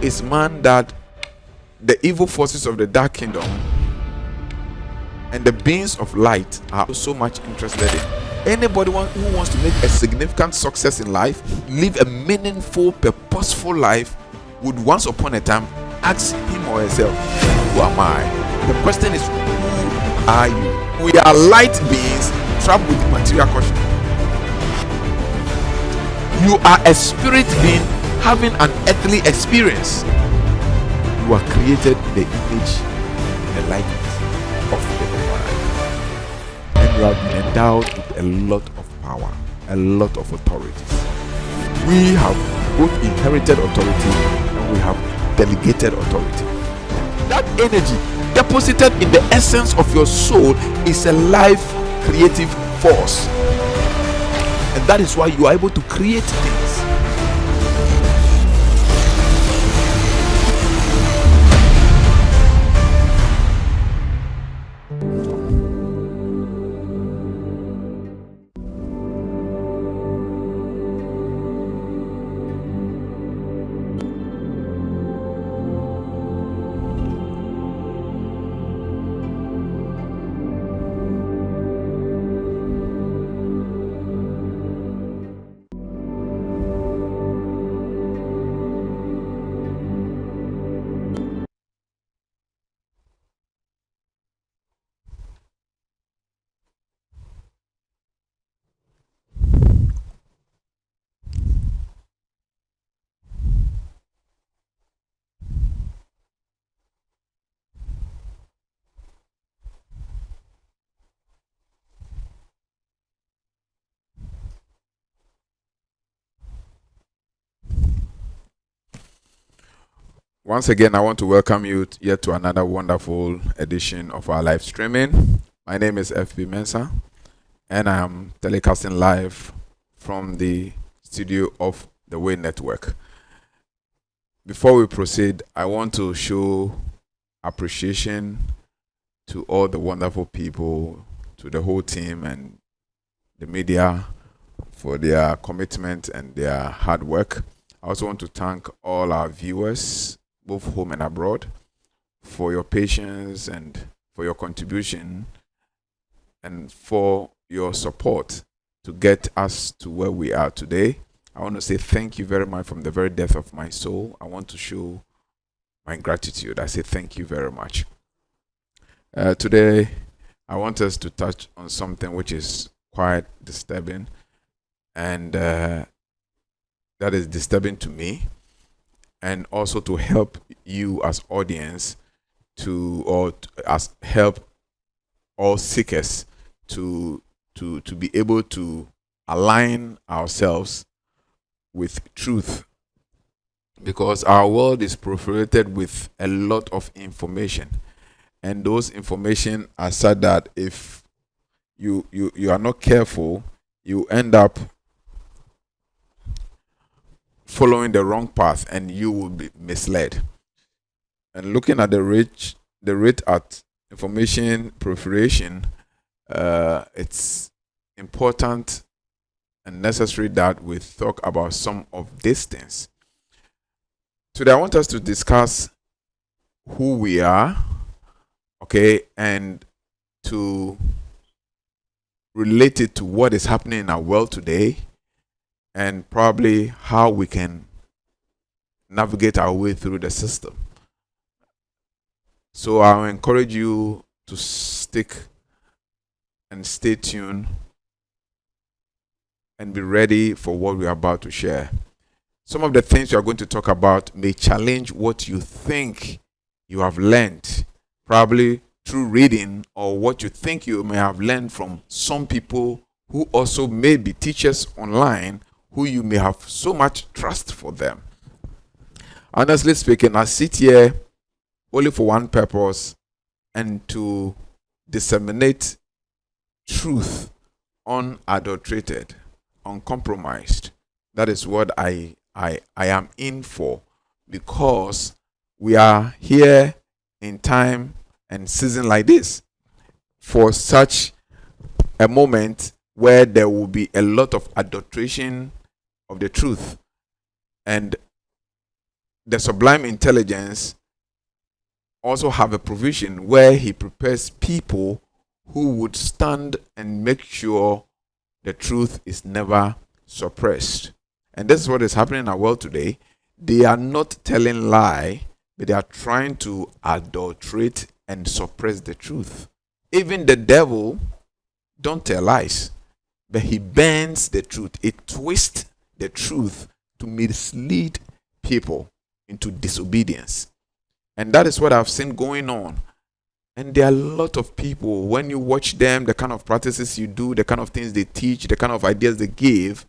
is man that the evil forces of the dark kingdom and the beings of light are so much interested in. Anybody who wants to make a significant success in life, live a meaningful, purposeful life, would once upon a time ask him or herself, who am I? The question is, who are you? We are light beings trapped with material caution. You are a spirit being having an earthly experience. You are created in the image and the likeness of the Almighty, and you have been endowed with a lot of power, a lot of authorities. We have both inherited authority and we have delegated authority. That energy deposited in the essence of your soul is a life creative force, and that is why you are able to create things. Once again, I want to welcome you yet to another wonderful edition of our live streaming. My name is FB Mensah, and I am telecasting live from the studio of the Way Network. Before we proceed, I want to show appreciation to all the wonderful people, to the whole team and the media for their commitment and their hard work. I also want to thank all our viewers, both home and abroad, for your patience and for your contribution and for your support to get us to where we are today. I want to say thank you very much from the very depth of my soul. I want to show my gratitude. I say thank you very much. Today, I want us to touch on something which is quite disturbing, and that is disturbing to me, and also to help you as audience help all seekers to be able to align ourselves with truth, because our world is proliferated with a lot of information, and those information are such that if you are not careful, you end up following the wrong path and you will be misled. And looking at the rate at information proliferation, it's important and necessary that we talk about some of these things. Today I want us to discuss who we are, okay, and to relate it to what is happening in our world today, and probably how we can navigate our way through the system. So I'll encourage you to stick and stay tuned and be ready for what we are about to share. Some of the things we are going to talk about may challenge what you think you have learned, probably through reading, or what you think you may have learned from some people who also may be teachers online, who you may have so much trust for them. Honestly speaking, I sit here only for one purpose, and to disseminate truth, unadulterated, uncompromised. That is what I am in for, because we are here in time and season like this for such a moment where there will be a lot of adulteration of the truth, and the sublime intelligence also have a provision where he prepares people who would stand and make sure the truth is never suppressed. And this is what is happening in our world today. They are not telling lie, but they are trying to adulterate and suppress the truth. Even the devil don't tell lies, but he bends the truth. It twists the truth to mislead people into disobedience. And that is what I've seen going on. And there are a lot of people, when you watch them, the kind of practices you do, the kind of things they teach, the kind of ideas they give,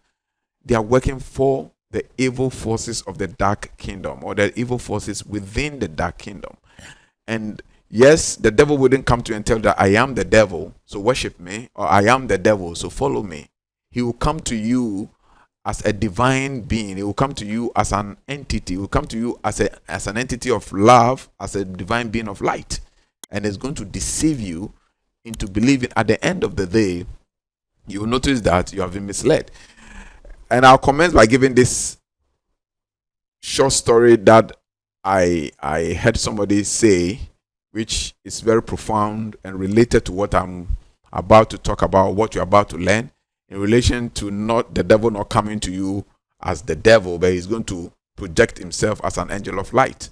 they are working for the evil forces of the dark kingdom, or the evil forces within the dark kingdom. And yes, the devil wouldn't come to you and tell you that I am the devil, so worship me, or I am the devil, so follow me. He will come to you as a divine being. He will come to you as an entity. He will come to you as an entity of love, as a divine being of light. And is going to deceive you into believing at the end of the day, you will notice that you have been misled. And I'll commence by giving this short story that I heard somebody say, which is very profound and related to what I'm about to talk about, what you're about to learn, in relation to not the devil not coming to you as the devil, but he's going to project himself as an angel of light.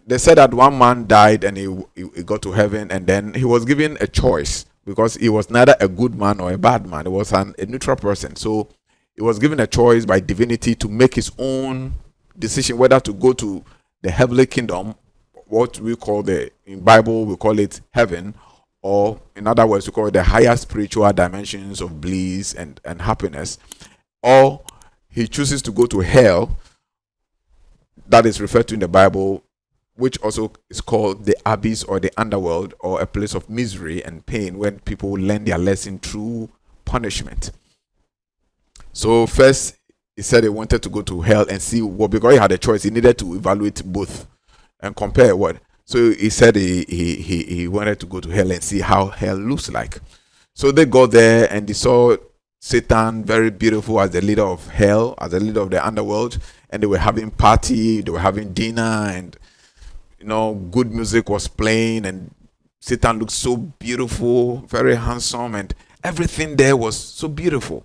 They said that one man died and he got to heaven, and then he was given a choice because he was neither a good man or a bad man. He was a neutral person. So he was given a choice by divinity to make his own decision whether to go to the heavenly kingdom, what we call in Bible, we call it heaven, or in other words, we call it the higher spiritual dimensions of bliss and happiness, or he chooses to go to hell, that is referred to in the Bible, which also is called the abyss or the underworld, or a place of misery and pain when people learn their lesson through punishment. So first, he said he wanted to go to hell and see what, because he had a choice, he needed to evaluate both and compare what. So he said he wanted to go to hell and see how hell looks like. So they got there and they saw Satan, very beautiful, as the leader of hell, as the leader of the underworld, and they were having party, they were having dinner, and good music was playing, and Satan looked so beautiful, very handsome, and everything there was so beautiful.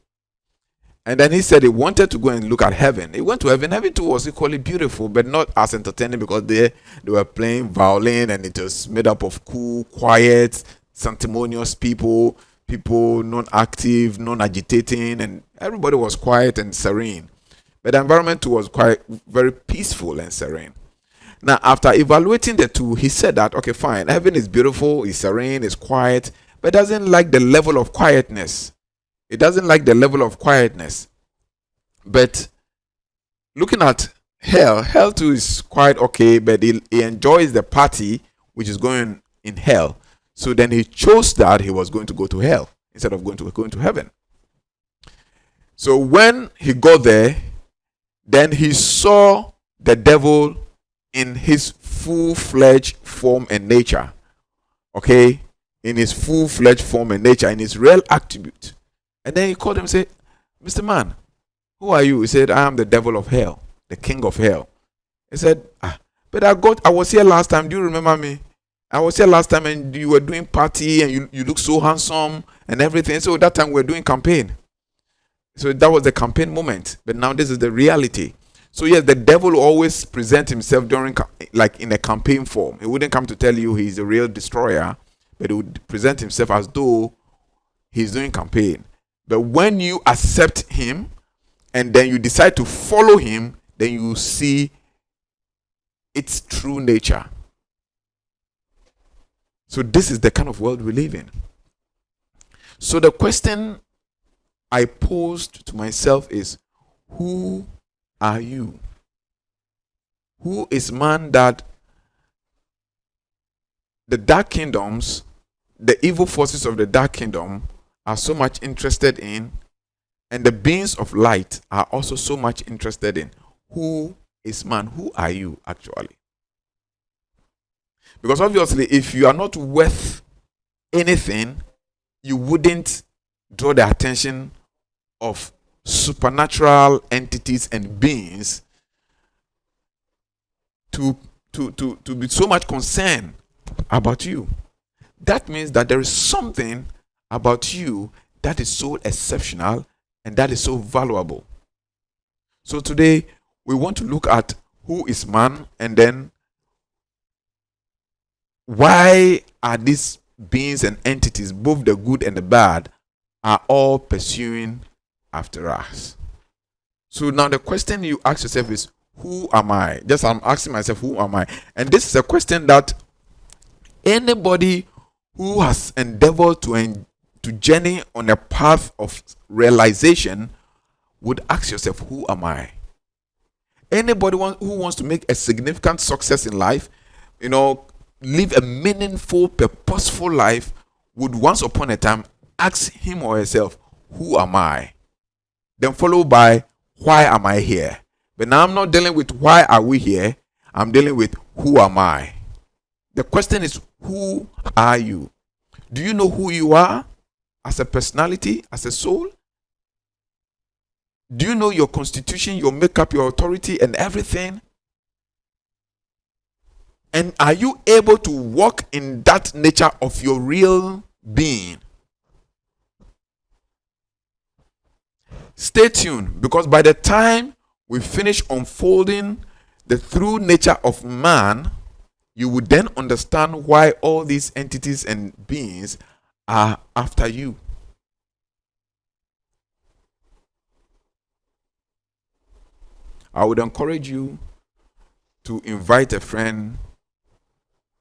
And then he said he wanted to go and look at heaven. He went to heaven. Heaven too was equally beautiful, but not as entertaining, because they were playing violin, and it was made up of cool, quiet, sanctimonious people non-active, non-agitating, and everybody was quiet and serene. But the environment too was quite very peaceful and serene. Now, after evaluating the two, he said that, okay, fine, heaven is beautiful, it's serene, it's quiet, but doesn't like the level of quietness. It doesn't like the level of quietness. But looking at hell too is quite okay, but he enjoys the party which is going in hell. So then he chose that he was going to go to hell instead of going to heaven. So when he got there, then he saw the devil in his full-fledged form and nature. Okay? In his full-fledged form and nature, in his real attribute. And then he called him and said, Mr. Man, who are you? He said, I am the devil of hell, the king of hell. He said, but I was here last time. Do you remember me? I was here last time and you were doing party and you look so handsome and everything. So that time we were doing campaign. So that was the campaign moment. But now this is the reality. So yes, the devil will always present himself like in a campaign form. He wouldn't come to tell you he's the real destroyer, but he would present himself as though he's doing campaign. But when you accept him and then you decide to follow him, then you see its true nature. So this is the kind of world we live in. So the question I posed to myself is, who are you? Who is man that the dark kingdoms, the evil forces of the dark kingdom are so much interested in, and the beings of light are also so much interested in? Who is man? Who are you actually? Because obviously, if you are not worth anything, you wouldn't draw the attention of supernatural entities and beings to be so much concerned about you. That means that there is something about you that is so exceptional and that is so valuable. So today we want to look at who is man, and then why are these beings and entities, both the good and the bad, are all pursuing after us. So now the question you ask yourself is, who am I? Just I'm asking myself, who am I? And this is a question that anybody who has endeavored to journey on a path of realization would ask yourself, who am I? Anybody who wants to make a significant success in life, live a meaningful, purposeful life, would once upon a time ask him or herself, who am I? Then followed by, why am I here? But now I'm not dealing with why are we here. I'm dealing with who am I? The question is, who are you? Do you know who you are as a personality, as a soul? Do you know your constitution, your makeup, your authority, and everything? And are you able to walk in that nature of your real being? Stay tuned, because by the time we finish unfolding the true nature of man, you would then understand why all these entities and beings are after you. I would encourage you to invite a friend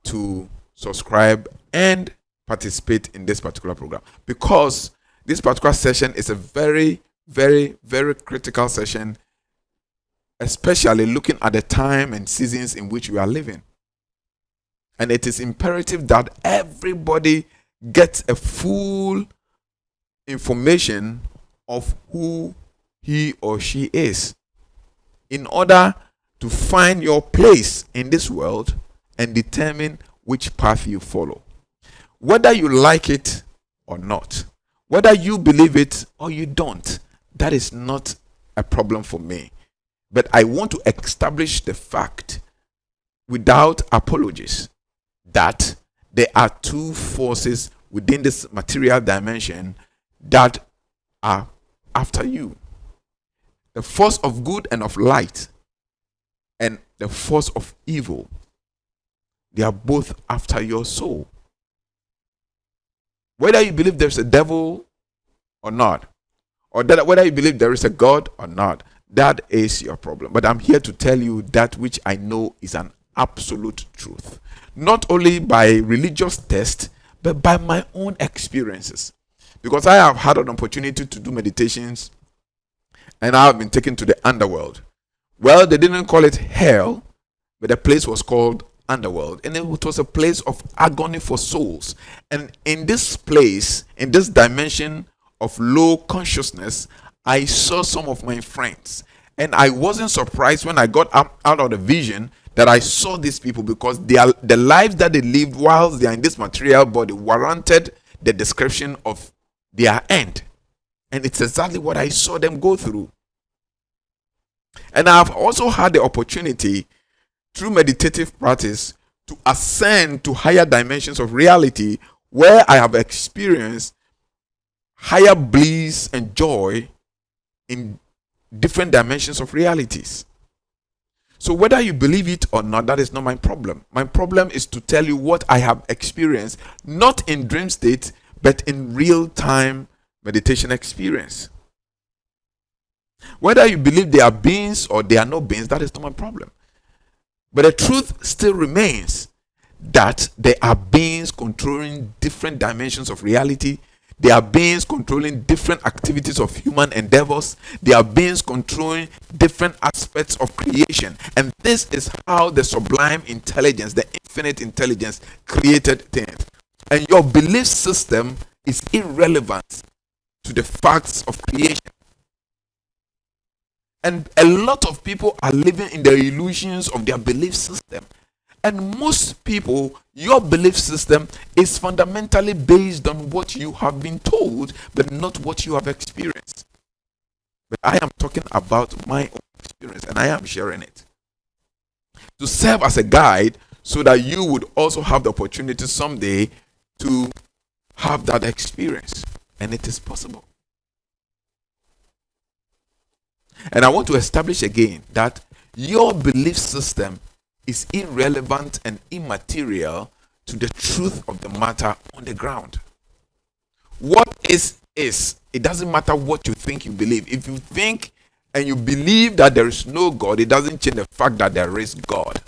to subscribe and participate in this particular program, because this particular session is a very, very, very critical session, especially looking at the time and seasons in which we are living. And it is imperative that everybody gets a full information of who he or she is, in order to find your place in this world and determine which path you follow. Whether you like it or not, whether you believe it or you don't, that is not a problem for me. But I want to establish the fact without apologies that there are two forces within this material dimension that are after you. The force of good and of light, and the force of evil. They are both after your soul. Whether you believe there's a devil or not, or whether you believe there is a God or not, that is your problem. But I'm here to tell you that which I know is an absolute truth. Not only by religious test, but by my own experiences. Because I have had an opportunity to do meditations, and I have been taken to the underworld. Well, they didn't call it hell, but the place was called underworld. And it was a place of agony for souls. And in this place, in this dimension of low consciousness, I saw some of my friends. And I wasn't surprised when I got out of the vision that I saw these people, because the lives that they lived whilst they are in this material body warranted the description of their end. And it's exactly what I saw them go through. And I've also had the opportunity, through meditative practice, to ascend to higher dimensions of reality, where I have experienced higher bliss and joy in different dimensions of realities. So whether you believe it or not, that is not my problem. My problem is to tell you what I have experienced, not in dream state, but in real-time meditation experience. Whether you believe they are beings or they are no beings, that is not my problem. But the truth still remains that there are beings controlling different dimensions of reality. There are beings controlling different activities of human endeavors. There are beings controlling different aspects of creation. And this is how the sublime intelligence, the infinite intelligence, created things. And your belief system is irrelevant to the facts of creation. And a lot of people are living in the illusions of their belief system. And most people, your belief system is fundamentally based on what you have been told, but not what you have experienced. But I am talking about my own experience, and I am sharing it. to serve as a guide so that you would also have the opportunity someday to have that experience. And it is possible. And I want to establish again that your belief system is irrelevant and immaterial to the truth of the matter on the ground. What is. It doesn't matter what you think you believe. If you think and you believe that there is no God, it doesn't change the fact that there is God.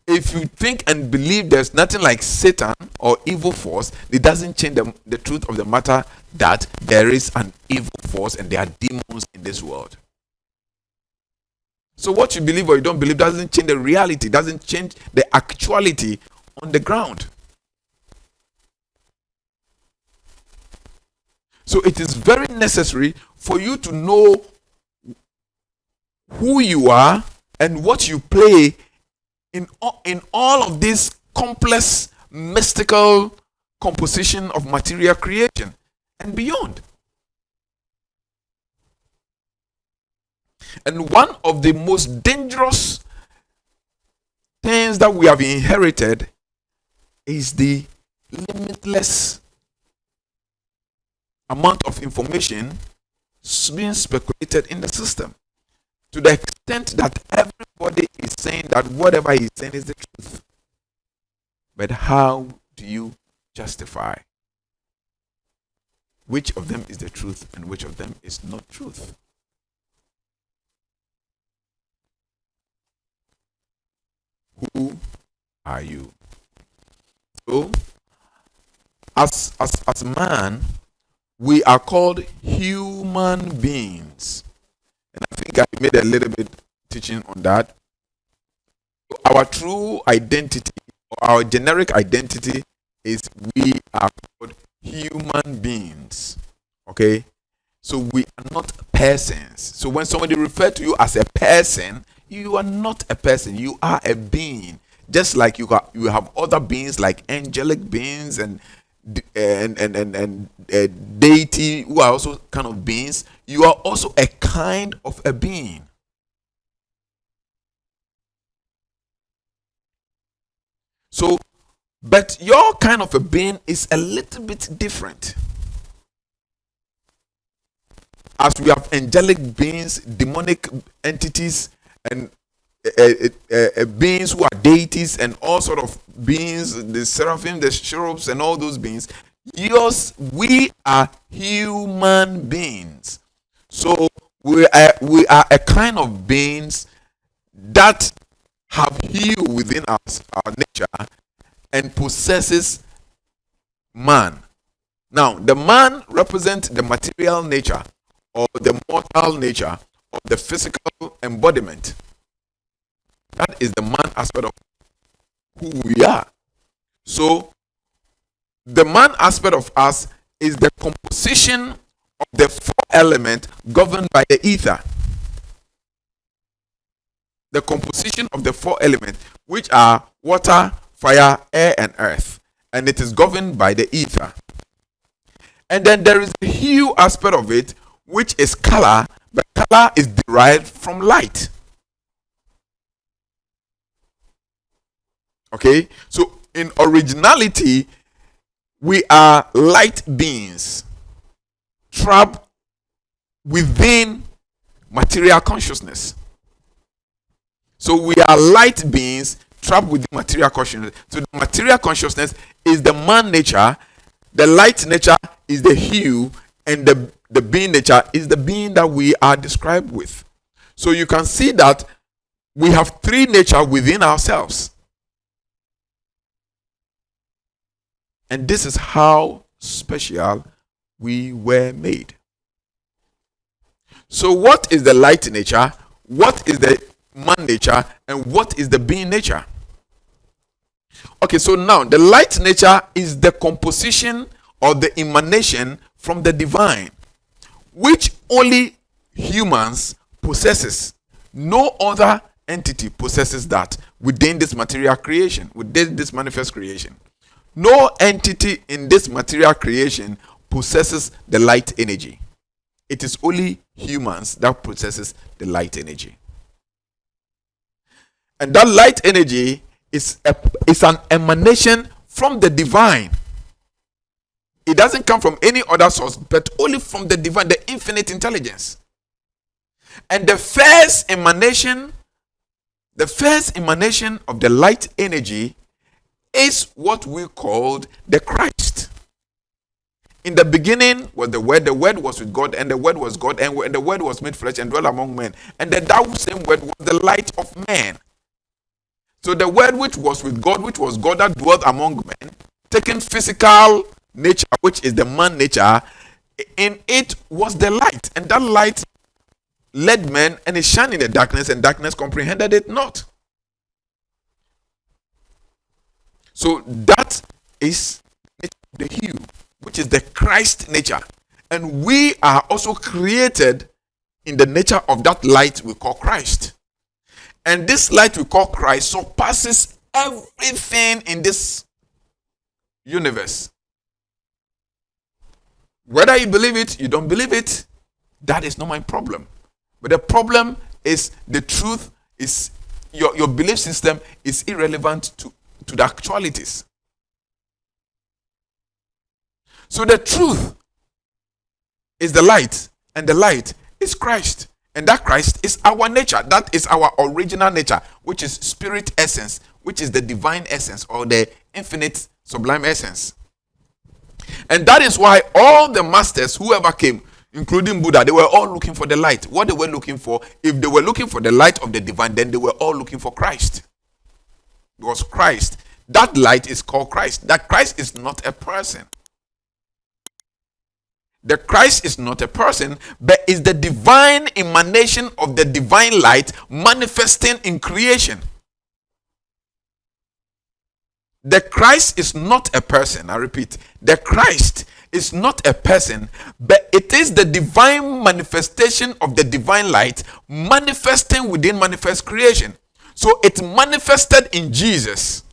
If you think and believe there's nothing like Satan or evil force, it doesn't change the truth of the matter that there is an evil force and there are demons in this world. So what you believe or you don't believe doesn't change the reality, doesn't change the actuality on the ground. So it is very necessary for you to know who you are and what you play in all of this complex, mystical composition of material creation and beyond. And one of the most dangerous things that we have inherited is the limitless amount of information being speculated in the system, to the extent that everybody is saying that whatever he's saying is the truth. But how do you justify which of them is the truth and which of them is not truth? Who are you? So, as man, we are called human beings. And I think I made a little bit teaching on that. Our true identity, or our generic identity, is we are called human beings. Okay? So we are not persons. So when somebody refers to you as a person, you are not a person. You are a being. Just like you have other beings like angelic beings and deity who are also kind of beings. You are also a kind of a being. So, but your kind of a being is a little bit different. As we have angelic beings, demonic entities, and beings who are deities, and all sort of beings, the seraphim, the cherubs, and all those beings. We are human beings. So we are a kind of beings that have hue within us, our nature, and possesses man. Now, the man represents the material nature, or the mortal nature, or the physical embodiment. That is the man aspect of who we are. So, the man aspect of us is the composition of the four elements governed by the ether. The composition of the four elements, which are water, fire, air, and earth. And it is governed by the ether. And then there is the hue aspect of it, which is color, but color is derived from light. Okay, so in originality, we are light beings trapped within material consciousness. So we are light beings trapped within material consciousness. So the material consciousness is the man nature, the light nature is the hue, and the being nature is the being that we are described with. So you can see that we have three nature within ourselves. And this is how special we were made. So what is the light nature? What is the man nature? And what is the being nature? Okay, so now the light nature is the composition or the emanation from the divine, which only humans possesses. No other entity possesses that within this material creation, within this manifest creation. No entity in this material creation possesses the light energy. It is only humans that possesses the light energy. And that light energy is an emanation from the divine. It doesn't come from any other source, but only from the divine, the infinite intelligence. And the first emanation of the light energy is what we called the Christ. In the beginning was the Word was with God, and the Word was God, and the Word was made flesh and dwelt among men. And that same Word was the light of man. So the Word which was with God, which was God that dwelt among men, taking physical nature, which is the man nature, in it was the light. And that light led men, and it shined in the darkness, and darkness comprehended it not. So that is the hue, which is the Christ nature. And we are also created in the nature of that light we call Christ. And this light we call Christ surpasses everything in this universe. Whether you believe it, you don't believe it, that is not my problem. But the problem is the truth is your belief system is irrelevant to the actualities. So the truth is the light, and the light is Christ. And that Christ is our nature. That is our original nature, which is spirit essence, which is the divine essence or the infinite sublime essence. And that is why all the masters, whoever came, including Buddha, they were all looking for the light. What they were looking for, if they were looking for the light of the divine, then they were all looking for Christ. Because Christ, that light is called Christ. That Christ is not a person. The Christ is not a person, but is the divine emanation of the divine light manifesting in creation. The Christ is not a person. I repeat, the Christ is not a person, but it is the divine manifestation of the divine light manifesting within manifest creation. So it manifested in Jesus.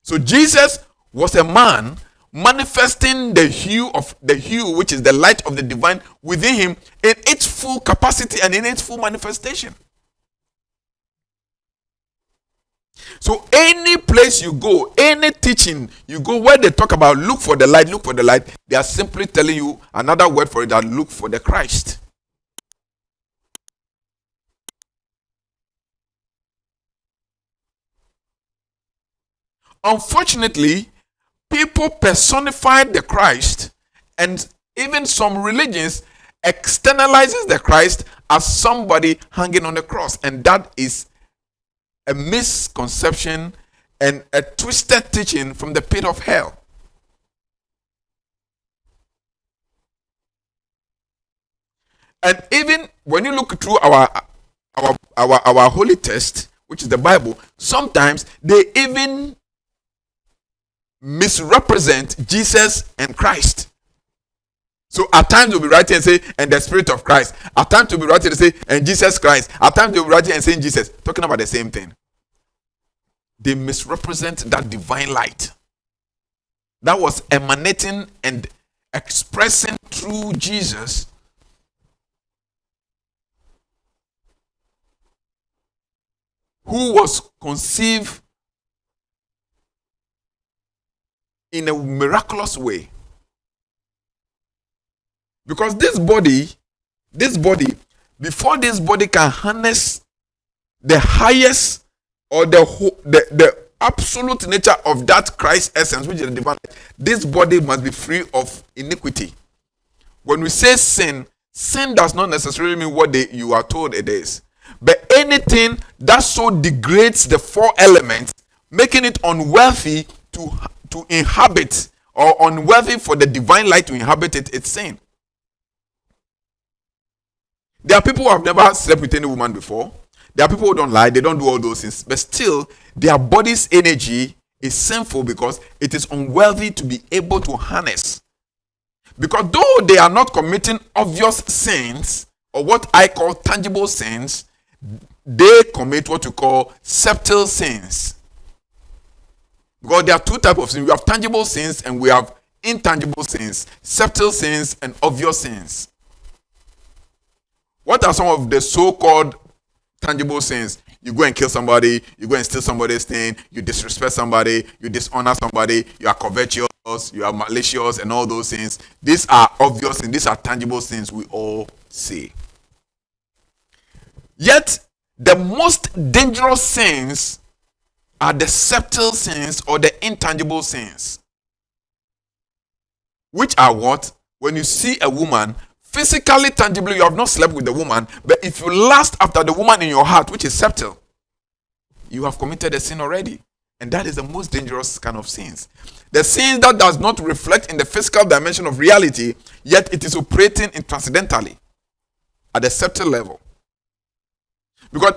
So Jesus was a man manifesting the hue, which is the light of the divine within him in its full capacity and in its full manifestation. So any place you go, any teaching you go where they talk about look for the light, they are simply telling you another word for it, that look for the Christ. Unfortunately, people personified the Christ, and even some religions externalizes the Christ as somebody hanging on the cross, and that is a misconception and a twisted teaching from the pit of hell. And even when you look through our holy text, which is the Bible, sometimes they even misrepresent Jesus and Christ. So at times they'll be writing and say, and the Spirit of Christ. At times they'll be writing and say, and Jesus Christ. At times they'll be writing and saying Jesus, talking about the same thing. They misrepresent that divine light that was emanating and expressing through Jesus, who was conceived in a miraculous way. Because this body, before this body can harness the highest or the absolute nature of that Christ essence, which is the divine, this body must be free of iniquity. When we say sin does not necessarily mean what you are told it is. But anything that so degrades the four elements, making it unworthy to inhabit, or unworthy for the divine light to inhabit it, it's sin. There are people who have never slept with any woman before. There are people who don't lie, they don't do all those things, but still their body's energy is sinful because it is unworthy to be able to harness. Because though they are not committing obvious sins, or what I call tangible sins, they commit what you call subtle sins. Because there are two types of sins. We have tangible sins and we have intangible sins, subtle sins and obvious sins. What are some of the so-called tangible sins? You go and kill somebody, you go and steal somebody's thing, you disrespect somebody, you dishonor somebody, you are covetous, you are malicious, and all those things. These are obvious and these are tangible things we all see. Yet, the most dangerous sins are the subtle sins or the intangible sins. Which are what? When you see a woman, physically, tangibly, you have not slept with the woman, but if you lust after the woman in your heart, which is subtle, you have committed a sin already. And that is the most dangerous kind of sins. The sin that does not reflect in the physical dimension of reality, yet it is operating in transcendentally at the subtle level. Because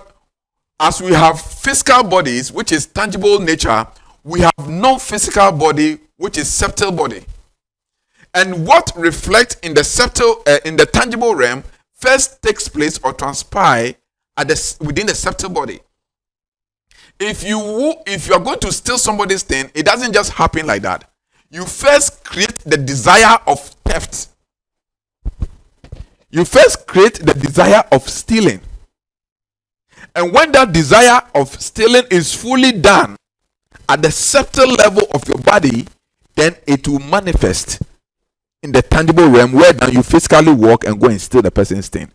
as we have physical bodies, which is tangible nature, we have non-physical body, which is subtle body. And what reflects in the subtle, in the tangible realm, first takes place or transpires within the subtle body. If you are going to steal somebody's thing, it doesn't just happen like that. You first create the desire of theft. You first create the desire of stealing. And when that desire of stealing is fully done at the subtle level of your body, then it will manifest in the tangible realm where then you physically walk and go and steal the person's thing.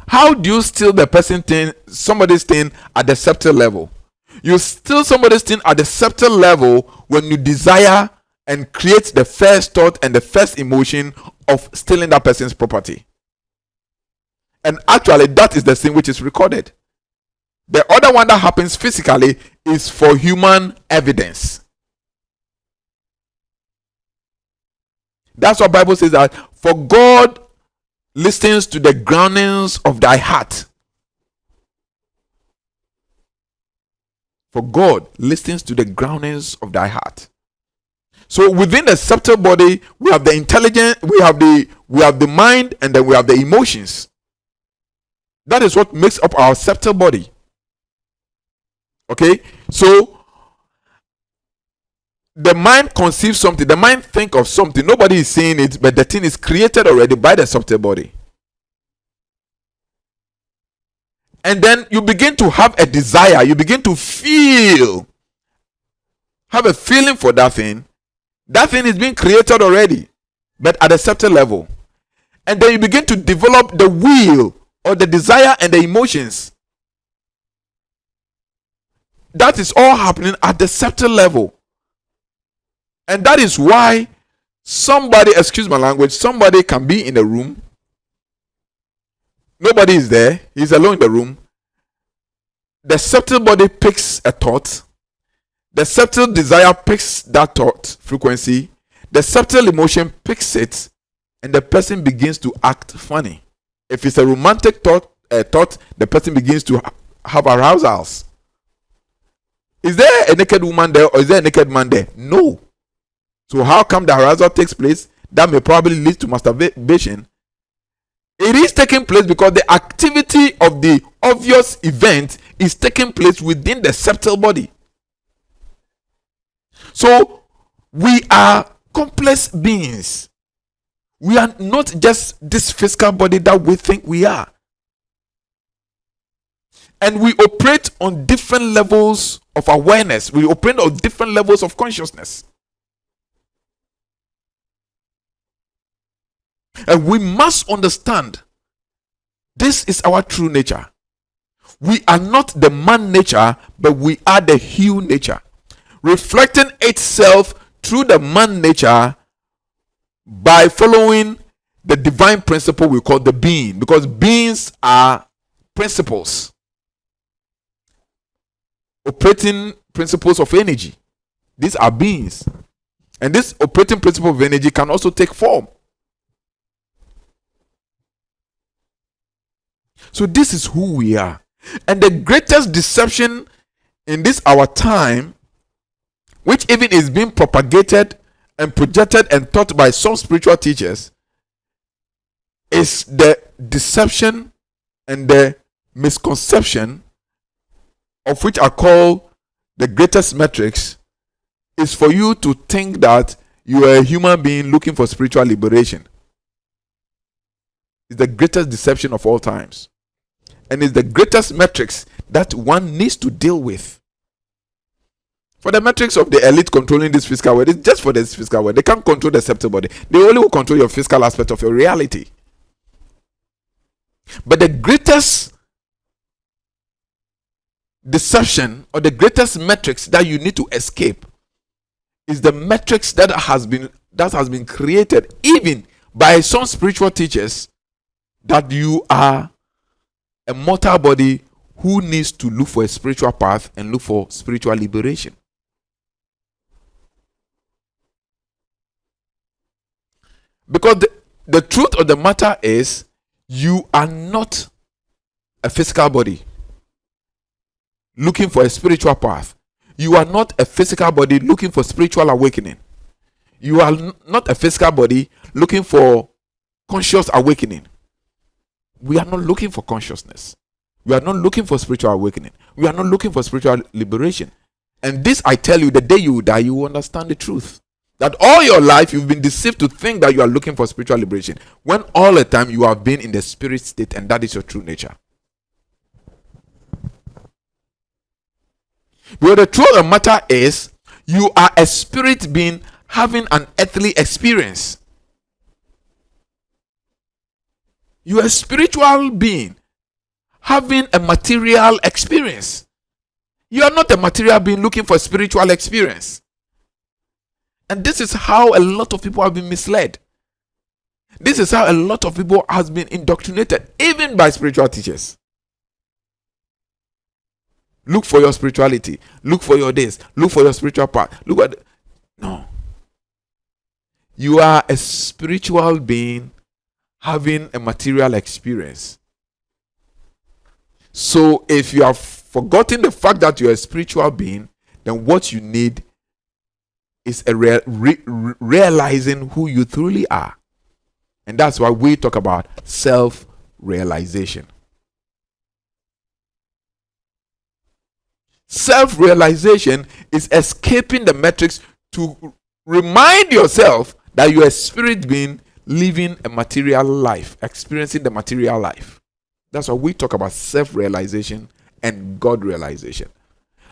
How do you steal the person's thing, somebody's thing at the subtle level? You steal somebody's thing at the subtle level when you desire and create the first thought and the first emotion of stealing that person's property. And actually, that is the sin which is recorded. The other one that happens physically is for human evidence. That's what the Bible says, that for God listens to the groanings of thy heart. For God listens to the groanings of thy heart. So within the subtle body, we have the intelligence, we have the mind, and then we have the emotions. That is what makes up our subtle body. Okay? So the mind conceives something, the mind thinks of something, nobody is saying it, but the thing is created already by the subtle body. And then you begin to have a desire, you begin to have a feeling for that thing. That thing is being created already, but at a subtle level. And then you begin to develop the will or the desire and the emotions. That is all happening at the subtle level. And that is why somebody, excuse my language, somebody can be in a room. Nobody is there. He's alone in the room. The subtle body picks a thought. The subtle desire picks that thought frequency. The subtle emotion picks it. And the person begins to act funny. If it's a romantic thought, the person begins to have arousals. Is there a naked woman there or is there a naked man there? No. So how come the arousal takes place? That may probably lead to masturbation. It is taking place because the activity of the obvious event is taking place within the subtle body. So we are complex beings. We are not just this physical body that we think we are. And we operate on different levels of awareness. We operate on different levels of consciousness. And we must understand this is our true nature. We are not the man nature, but we are the hue nature, reflecting itself through the man nature by following the divine principle we call the being, because beings are principles, operating principles of energy. These are beings, and this operating principle of energy can also take form. So this is who we are. And the greatest deception in this our time, which even is being propagated and projected and taught by some spiritual teachers, is the deception and the misconception, of which are called the greatest metrics, is for you to think that you are a human being looking for spiritual liberation. It's the greatest deception of all times. And it's the greatest metrics that one needs to deal with. For the metrics of the elite controlling this physical world, it's just for this physical world. They can't control the subtle body. They only will control your physical aspect of your reality. But the greatest deception or the greatest metrics that you need to escape is the metrics that has been created even by some spiritual teachers, that you are a mortal body who needs to look for a spiritual path and look for spiritual liberation. Because the truth of the matter is, you are not a physical body looking for a spiritual path. You are not a physical body looking for spiritual awakening. You are not a physical body looking for conscious awakening. We are not looking for consciousness. We are not looking for spiritual awakening. We are not looking for spiritual liberation. And this, I tell you, the day you die, you will understand the truth. That all your life you've been deceived to think that you are looking for spiritual liberation, when all the time you have been in the spirit state, and that is your true nature. But the truth of the matter is, you are a spirit being having an earthly experience. You are a spiritual being having a material experience. You are not a material being looking for a spiritual experience. And this is how a lot of people have been misled. This is how a lot of people has been indoctrinated, even by spiritual teachers. Look for your spirituality. Look for your this. Look for your spiritual path. Look at no. You are a spiritual being having a material experience. So if you have forgotten the fact that you are a spiritual being, then what you need is a realizing who you truly are. And that's why we talk about self-realization. Self-realization is escaping the metrics to remind yourself that you are a spirit being living a material life, experiencing the material life. That's why we talk about self-realization and God realization.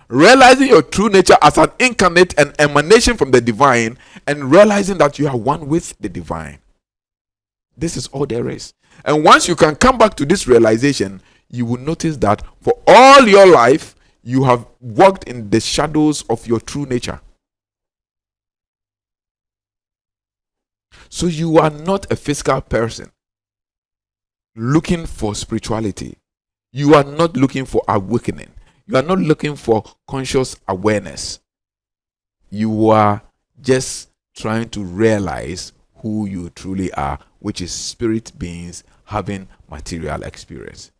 Realizing your true nature as an incarnate and emanation from the divine, and realizing that you are one with the divine. This is all there is. And once you can come back to this realization, you will notice that for all your life, you have walked in the shadows of your true nature. So you are not a physical person looking for spirituality. You are not looking for awakening. You are not looking for conscious awareness. You are just trying to realize who you truly are, which is spirit beings having material experience.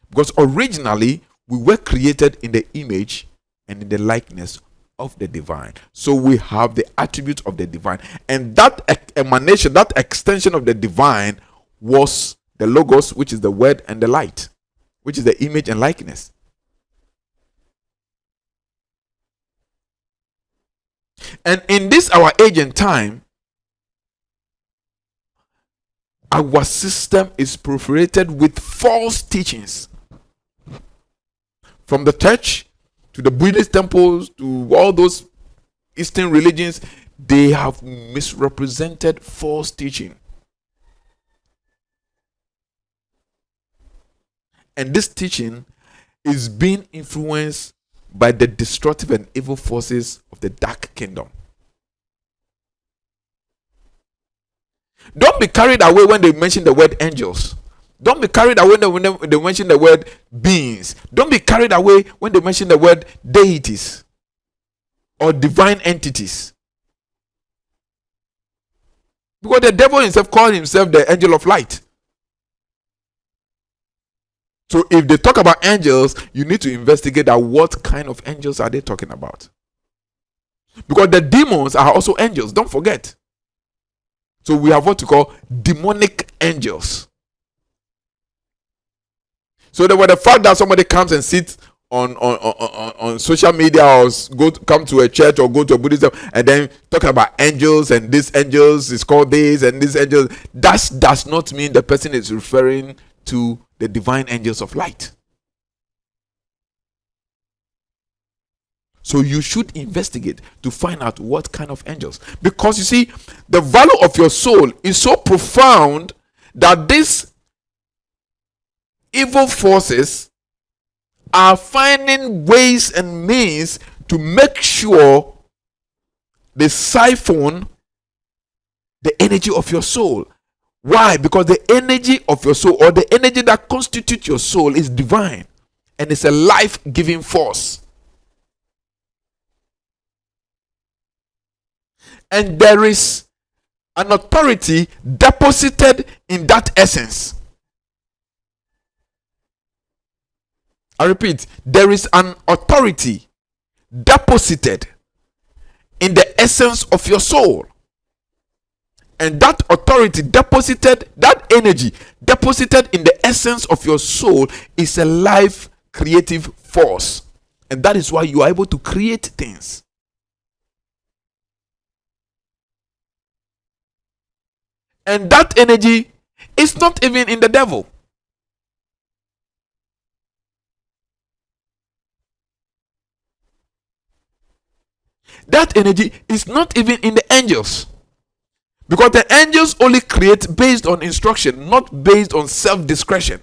Because originally, we were created in the image and in the likeness of the divine. So we have the attributes of the divine. And that emanation, that extension of the divine was the Logos, which is the word, and the light, which is the image and likeness. And in this our age and time, our system is proliferated with false teachings. From the church to the Buddhist temples to all those Eastern religions, they have misrepresented false teaching. And this teaching is being influenced by the destructive and evil forces of the dark kingdom. Don't be carried away when they mention the word angels. Don't be carried away when they mention the word beings. Don't be carried away when they mention the word deities or divine entities. Because the devil himself called himself the angel of light. So if they talk about angels, you need to investigate that what kind of angels are they talking about. Because the demons are also angels, don't forget. So we have what we call demonic angels. So the fact that somebody comes and sits on social media or come to a church or go to a Buddhism and then talk about angels, and this angels is called this and this angel, that does not mean the person is referring to the divine angels of light. So you should investigate to find out what kind of angels. Because you see, the value of your soul is so profound that these evil forces are finding ways and means to make sure they siphon the energy of your soul. Why? Because the energy of your soul, or the energy that constitutes your soul, is divine and it's a life-giving force. And there is an authority deposited in that essence. I repeat, there is an authority deposited in the essence of your soul. And that authority deposited, that energy deposited in the essence of your soul, is a life creative force. And that is why you are able to create things. And that energy is not even in the devil. That energy is not even in the angels. Because the angels only create based on instruction, not based on self-discretion.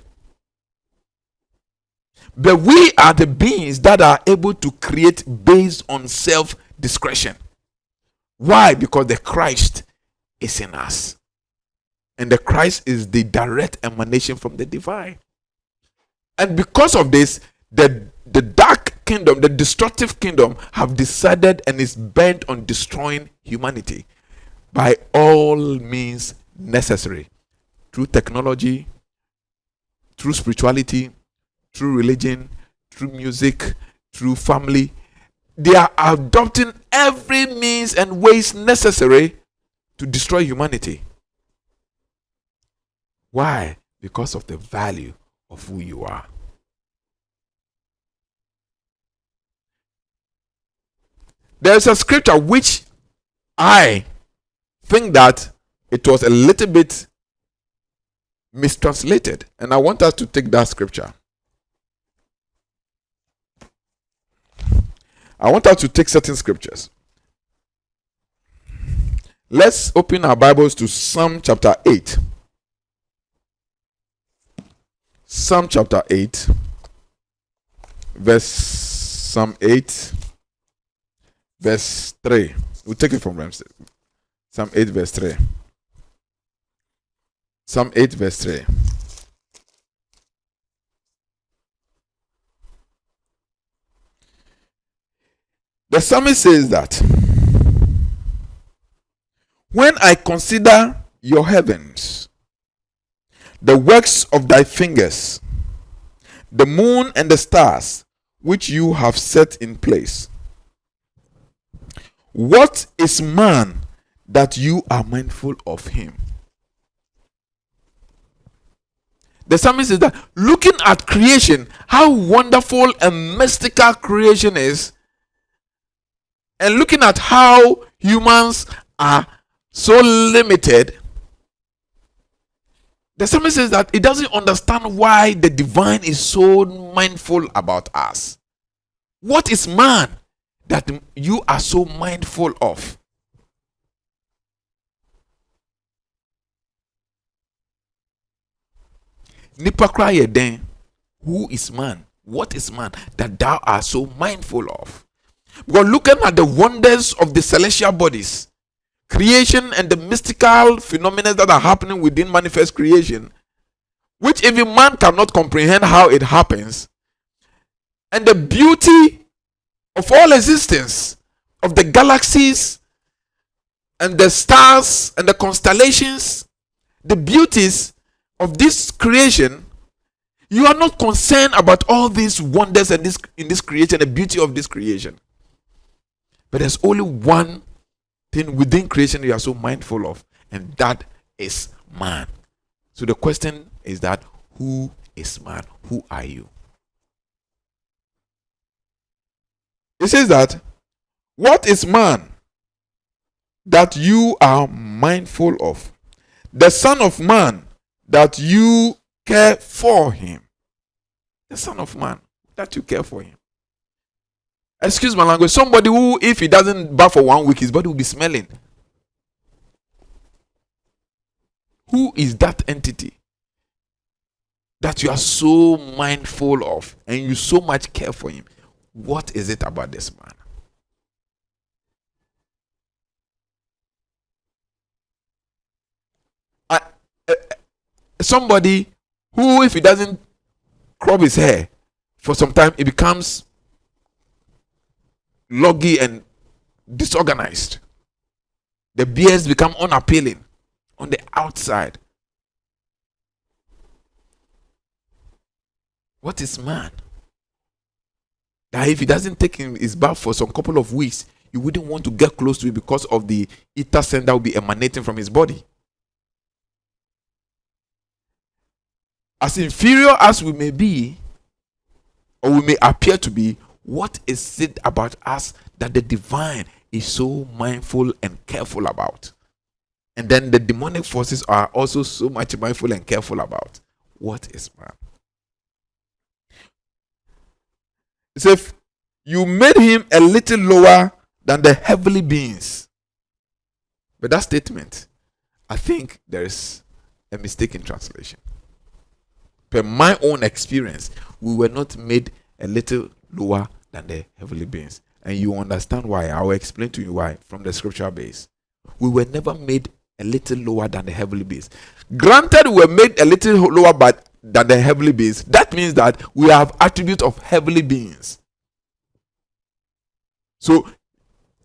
But we are the beings that are able to create based on self-discretion. Why? Because the Christ is in us. And the Christ is the direct emanation from the divine. And because of this, the dark kingdom, the destructive kingdom, have decided and is bent on destroying humanity by all means necessary. Through technology, through spirituality, through religion, through music, through family. They are adopting every means and ways necessary to destroy humanity. Why? Because of the value of who you are. There's a scripture which I think that it was a little bit mistranslated, and I want us to take that scripture. I want us to take certain scriptures. Let's open our Bibles to Psalm chapter 8. Psalm chapter 8, Psalm 8, verse 3. We'll take it from Psalm 8, verse 3. Psalm 8, verse 3. The psalmist says that, when I consider your heavens, the works of thy fingers, the moon and the stars which you have set in place, what is man that you are mindful of him? The psalmist says that, looking at creation, how wonderful and mystical creation is, and looking at how humans are so limited, the psalmist says that he doesn't understand why the divine is so mindful about us. What is man that you are so mindful of? Nipa kra ye den. Who is man? What is man that thou art so mindful of? We're looking at the wonders of the celestial bodies, creation, and the mystical phenomena that are happening within manifest creation, which even man cannot comprehend how it happens, and the beauty of all existence, of the galaxies and the stars and the constellations, the beauties of this creation. You are not concerned about all these wonders and in this creation, the beauty of this creation. But there's only one thing within creation you are so mindful of, and that is man. So the question is that, who is man? Who are you? It says that, what is man that you are mindful of? The Son of Man that you care for him. The Son of Man that you care for him. Excuse my language. Somebody who, if he doesn't bath for 1 week, his body will be smelling. Who is that entity that you are so mindful of and you so much care for him? What is it about this man? Somebody who, if he doesn't crop his hair for some time, it becomes loggy and disorganized. The beards become unappealing on the outside. What is man? That if he doesn't take his bath for some couple of weeks, you wouldn't want to get close to it because of the ether scent that will be emanating from his body. As inferior as we may be, or we may appear to be, what is it about us that the divine is so mindful and careful about? And then the demonic forces are also so much mindful and careful about. What is man? It says, you made him a little lower than the heavenly beings. But that statement, I think there is a mistake in translation. Per my own experience, we were not made a little lower than the heavenly beings. And you understand why. I will explain to you why from the scripture base. We were never made a little lower than the heavenly beings. Granted, we were made a little lower than the heavenly beings. That means that we have attributes of heavenly beings. So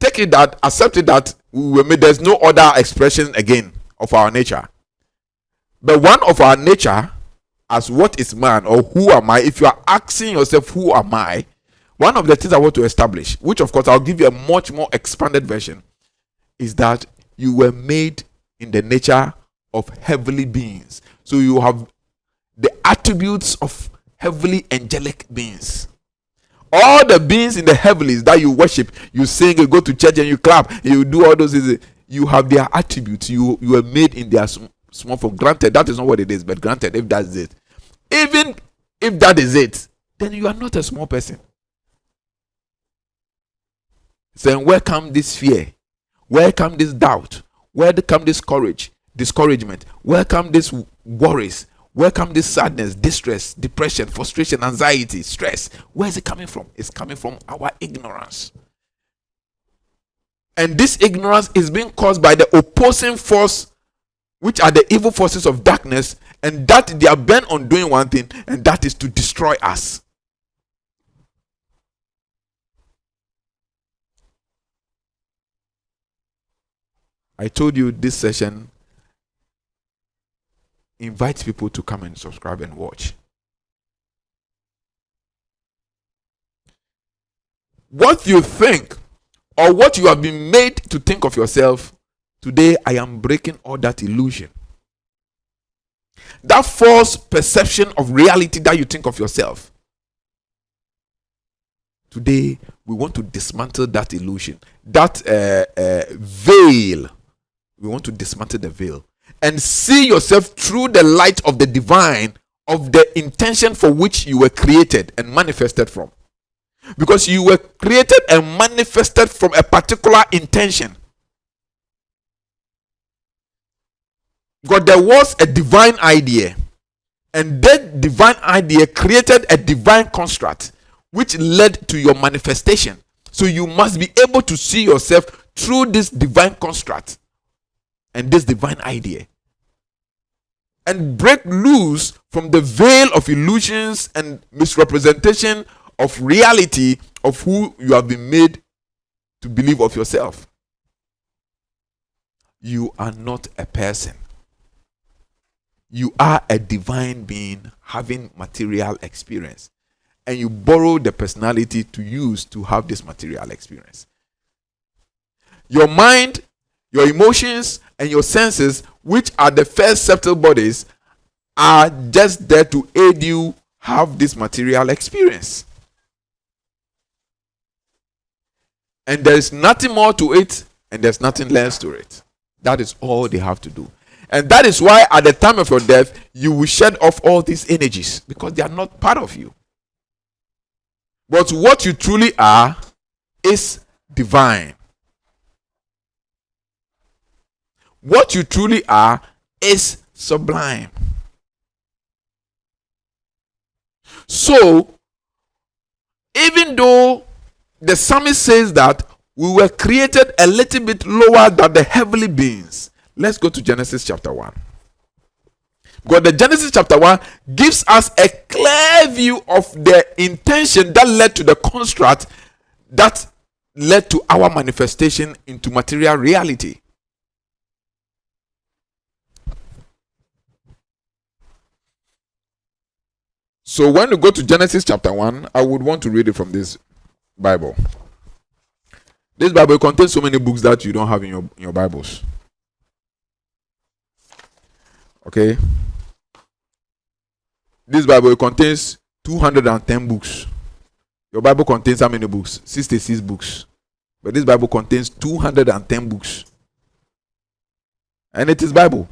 take it that, accept it that we were made, there's no other expression again of our nature. But one of our nature, as what is man or who am I, if you are asking yourself who am I, one of the things I want to establish, which of course I'll give you a much more expanded version, is that you were made in the nature of heavenly beings. So you have the attributes of heavenly angelic beings. All the beings in the heavens that you worship, you sing, you go to church and you clap, you do all those things, you have their attributes. You are made in their small form. Granted, that is not what it is, but granted, if that's it, even if that is it, then you are not a small person. So where come this fear? Where come this doubt? Where come this discouragement? Where come this worries? Where come this sadness, distress, depression, frustration, anxiety, stress? Where is it coming from? It's coming from our ignorance. And this ignorance is being caused by the opposing force, which are the evil forces of darkness, and that they are bent on doing one thing, and that is to destroy us. I told you this session invites people to come and subscribe and watch. What you think or what you have been made to think of yourself, today I am breaking all that illusion. That false perception of reality that you think of yourself. Today we want to dismantle that illusion, that veil. We want to dismantle the veil and see yourself through the light of the divine, of the intention for which you were created and manifested from. Because you were created and manifested from a particular intention. God, there was a divine idea, and that divine idea created a divine construct which led to your manifestation. So you must be able to see yourself through this divine construct and this divine idea, and break loose from the veil of illusions and misrepresentation of reality of who you have been made to believe of yourself. You are not a person. You are a divine being having material experience, and you borrow the personality to use to have this material experience. Your mind, your emotions, and your senses, which are the first subtle bodies, are just there to aid you have this material experience. And there is nothing more to it, and there's nothing less to it. That is all they have to do. And that is why at the time of your death, you will shed off all these energies, because they are not part of you. But what you truly are is divine. What you truly are is sublime. So, even though the psalmist says that we were created a little bit lower than the heavenly beings, let's go to Genesis chapter 1. Because the Genesis chapter 1 gives us a clear view of the intention that led to the construct that led to our manifestation into material reality. So when you go to Genesis chapter 1, I would want to read it from this Bible. This Bible contains so many books that you don't have in your Bibles. Okay? This Bible contains 210 books. Your Bible contains how many books? 66 books. But this Bible contains 210 books. And it is Bible.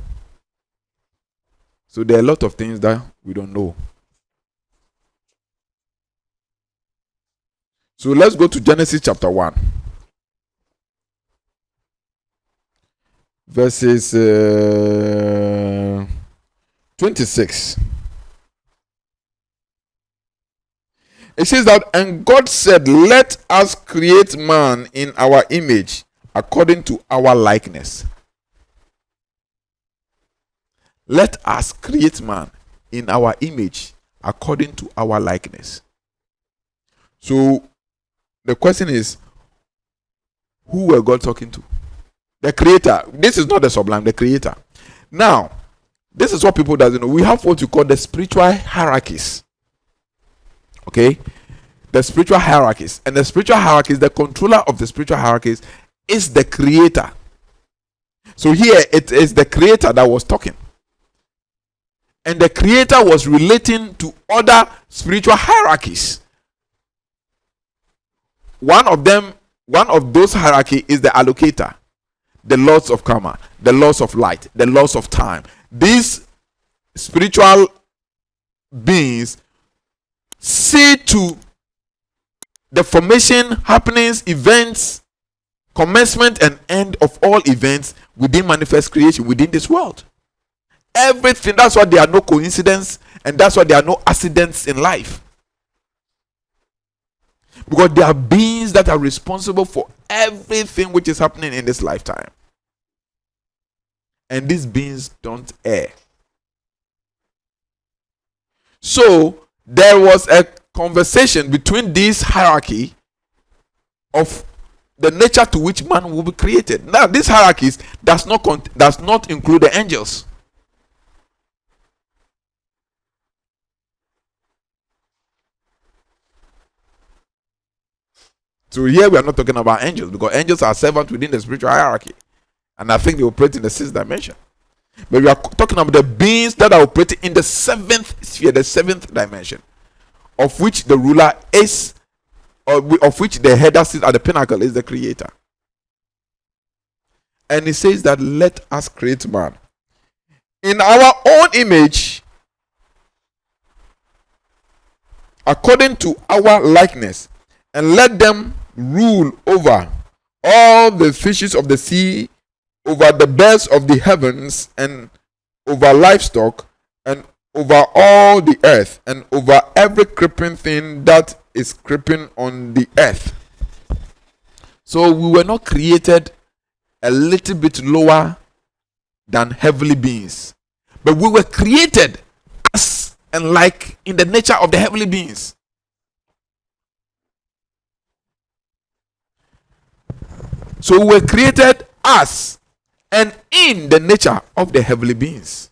So there are a lot of things that we don't know. So let's go to Genesis chapter 1. Verses 26. It says that, and God said, let us create man in our image, according to our likeness. Let us create man in our image, according to our likeness. So, the question is, who were God talking to? The creator. This is not the sublime, the creator. Now, this is what people doesn't know. We have what you call the spiritual hierarchies. Okay? The spiritual hierarchies. And the spiritual hierarchies, the controller of the spiritual hierarchies is the creator. So here it is the creator that was talking. And the creator was relating to other spiritual hierarchies. One of those hierarchy is the allocator, the laws of karma, the laws of light, the laws of time. These spiritual beings see to the formation, happenings, events, commencement and end of all events within manifest creation, within this world. Everything. That's why there are no coincidences, and that's why there are no accidents in life. Because there are beings that are responsible for everything which is happening in this lifetime. And these beings don't err. So, there was a conversation between this hierarchy of the nature to which man will be created. Now, these hierarchies does not include the angels. So here we are not talking about angels, because angels are servants within the spiritual hierarchy, and I think they operate in the sixth dimension. But we are talking about the beings that are operating in the seventh sphere, the seventh dimension, of which the ruler is, or of which the head that sits at the pinnacle is the creator. And he says that let us create man in our own image, according to our likeness, and let them rule over all the fishes of the sea, over the birds of the heavens, and over livestock, and over all the earth, and over every creeping thing that is creeping on the earth. So we were not created a little bit lower than heavenly beings, but we were created as and like in the nature of the heavenly beings. So we were created as and in the nature of the heavenly beings.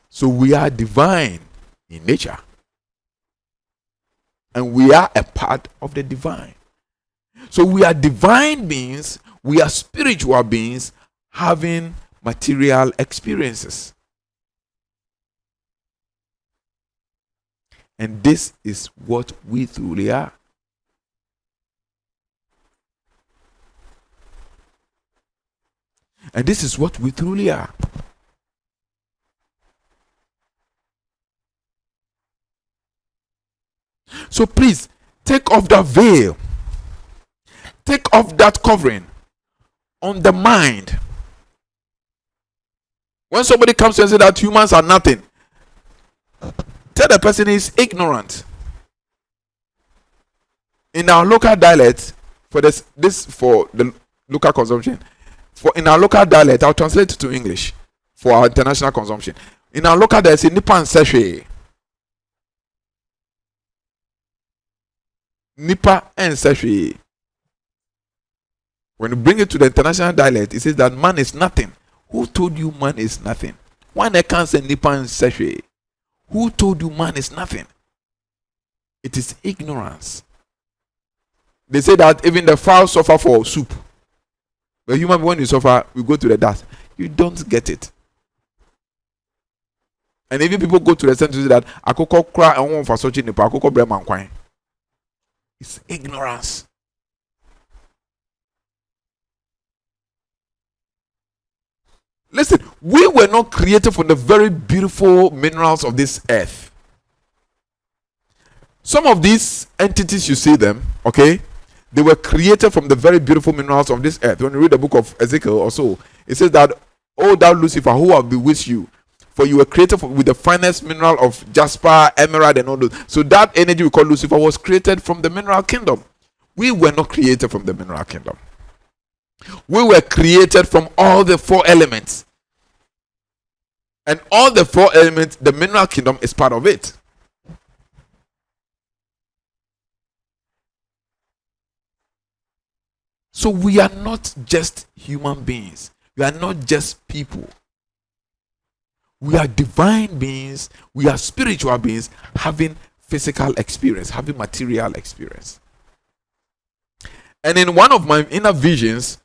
So we are divine in nature, and we are a part of the divine. So we are divine beings, we are spiritual beings having material experiences. And this is what we truly are. And this is what we truly are. So please, take off that veil, take off that covering on the mind. When somebody comes to and say that humans are nothing, tell the person is ignorant. In our local dialect, for this for the local consumption, in our local dialect, I'll translate it to English for our international consumption. In our local dialect, it's Nipa and Seshe. Nipa and Seshe. When you bring it to the international dialect, it says that man is nothing. Who told you man is nothing? Why they can't say Nipa and Seshe? Who told you man is nothing? It is ignorance. They say that even the fowl suffer for soup. But human, when you suffer, we go to the dust. You don't get it. And even people go to the center to say that akoko cry and one for such in akoko breman kwine. It's ignorance. Listen, we were not created from the very beautiful minerals of this earth. Some of these entities, you see them, okay? They were created from the very beautiful minerals of this earth. When you read the book of Ezekiel or so, it says that, "O thou Lucifer, who have bewitched you? For you were created with the finest mineral of jasper, emerald, and all those." So that energy we call Lucifer was created from the mineral kingdom. We were not created from the mineral kingdom. We were created from all the four elements. And all the four elements, the mineral kingdom is part of it. So we are not just human beings. We are not just people. We are divine beings. We are spiritual beings having physical experience, having material experience. And in one of my inner visions,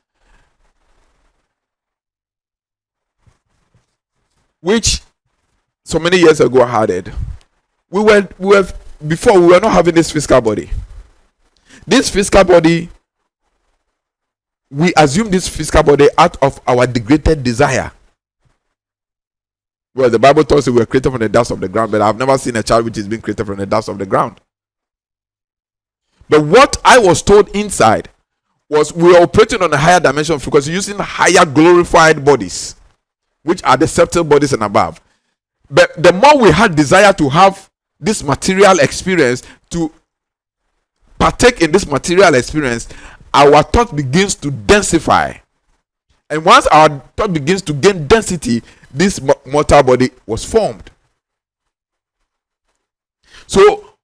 which so many years ago I had it, we were before we were not having this physical body. This physical body, we assume this physical body out of our degraded desire. Well, the Bible tells us we were created from the dust of the ground, but I've never seen a child which is being created from the dust of the ground. But what I was told inside was we were operating on a higher dimension because using higher glorified bodies, which are the subtle bodies and above. But the more we had desire to have this material experience, to partake in this material experience, our thought begins to densify. And once our thought begins to gain density, this mortal body was formed. So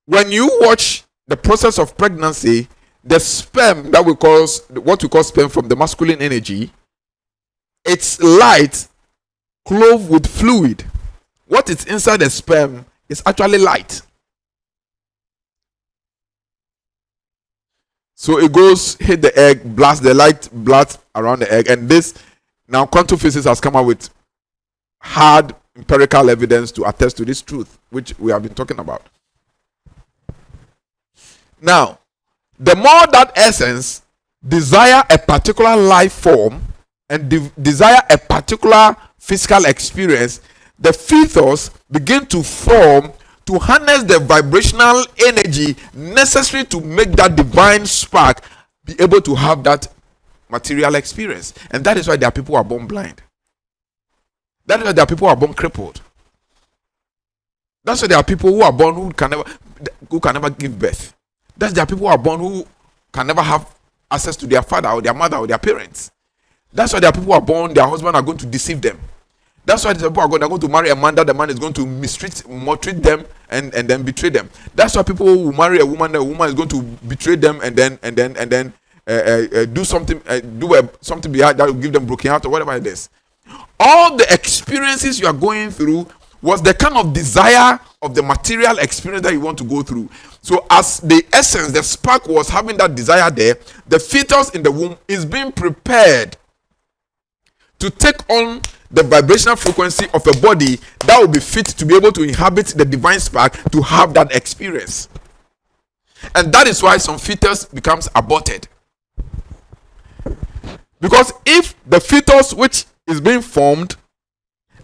when you watch the process of pregnancy, the sperm that what we call sperm from the masculine energy, it's light clothed with fluid. What is inside the sperm is actually light. So it goes, hit the egg, blast the light, blast around the egg, and this now quantum physics has come up with hard empirical evidence to attest to this truth, which we have been talking about. Now, the more that essence desire a particular life form and desire a particular physical experience, the fetus begin to form to harness the vibrational energy necessary to make that divine spark be able to have that material experience. And that is why there are people who are born blind. That is why there are people who are born crippled. That's why there are people who are born who can never give birth. That's there are people who are born who can never have access to their father or their mother or their parents. That's why there are people who are born, their husband are going to deceive them. That's why they're going to marry a man that the man is going to maltreat them and then betray them. That's why people who marry a woman, the woman is going to betray them and then do something behind that will give them broken heart or whatever it is. All the experiences you are going through was the kind of desire of the material experience that you want to go through. So as the essence, the spark was having that desire there, the fetus in the womb is being prepared to take on the vibrational frequency of a body that will be fit to be able to inhabit the divine spark to have that experience. And that is why some fetus becomes aborted. Because if the fetus which is being formed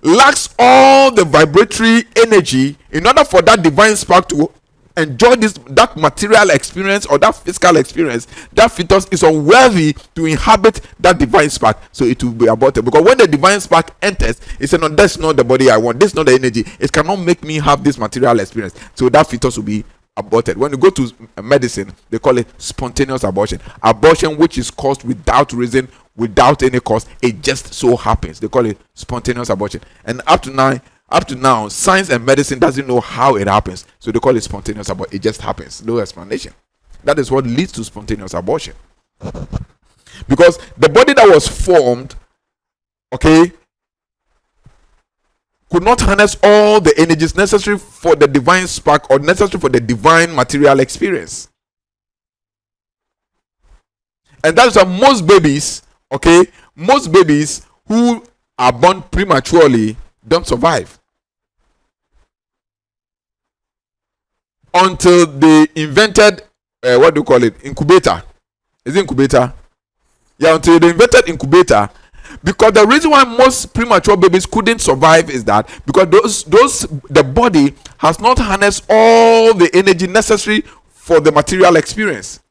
lacks all the vibratory energy in order for that divine spark to enjoy that material experience or that physical experience, that fetus is unworthy to inhabit that divine spark, so it will be aborted. Because when the divine spark enters, it says, no, that's not the body I want, this is not the energy, it cannot make me have this material experience, so that fetus will be aborted. When you go to medicine, they call it spontaneous abortion which is caused without reason, without any cause, it just so happens. They call it spontaneous abortion. And up to now, science and medicine doesn't know how it happens, so they call it spontaneous abortion. It just happens, no explanation. That is what leads to spontaneous abortion, because the body that was formed, okay, could not harness all the energies necessary for the divine spark or necessary for the divine material experience. And that's why most babies who are born prematurely don't survive until they invented incubator. Is it incubator? Yeah, until they invented incubator. Because the reason why most premature babies couldn't survive is that because the body has not harnessed all the energy necessary for the material experience.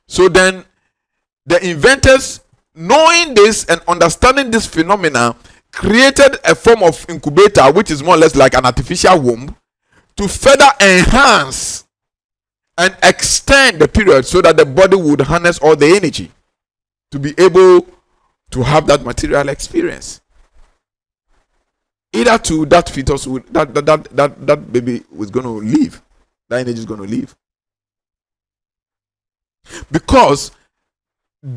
So then the inventors, knowing this and understanding this phenomena, created a form of incubator which is more or less like an artificial womb to further enhance and extend the period so that the body would harness all the energy to be able to have that material experience. Either to that fetus that baby was going to leave, that energy is going to leave. Because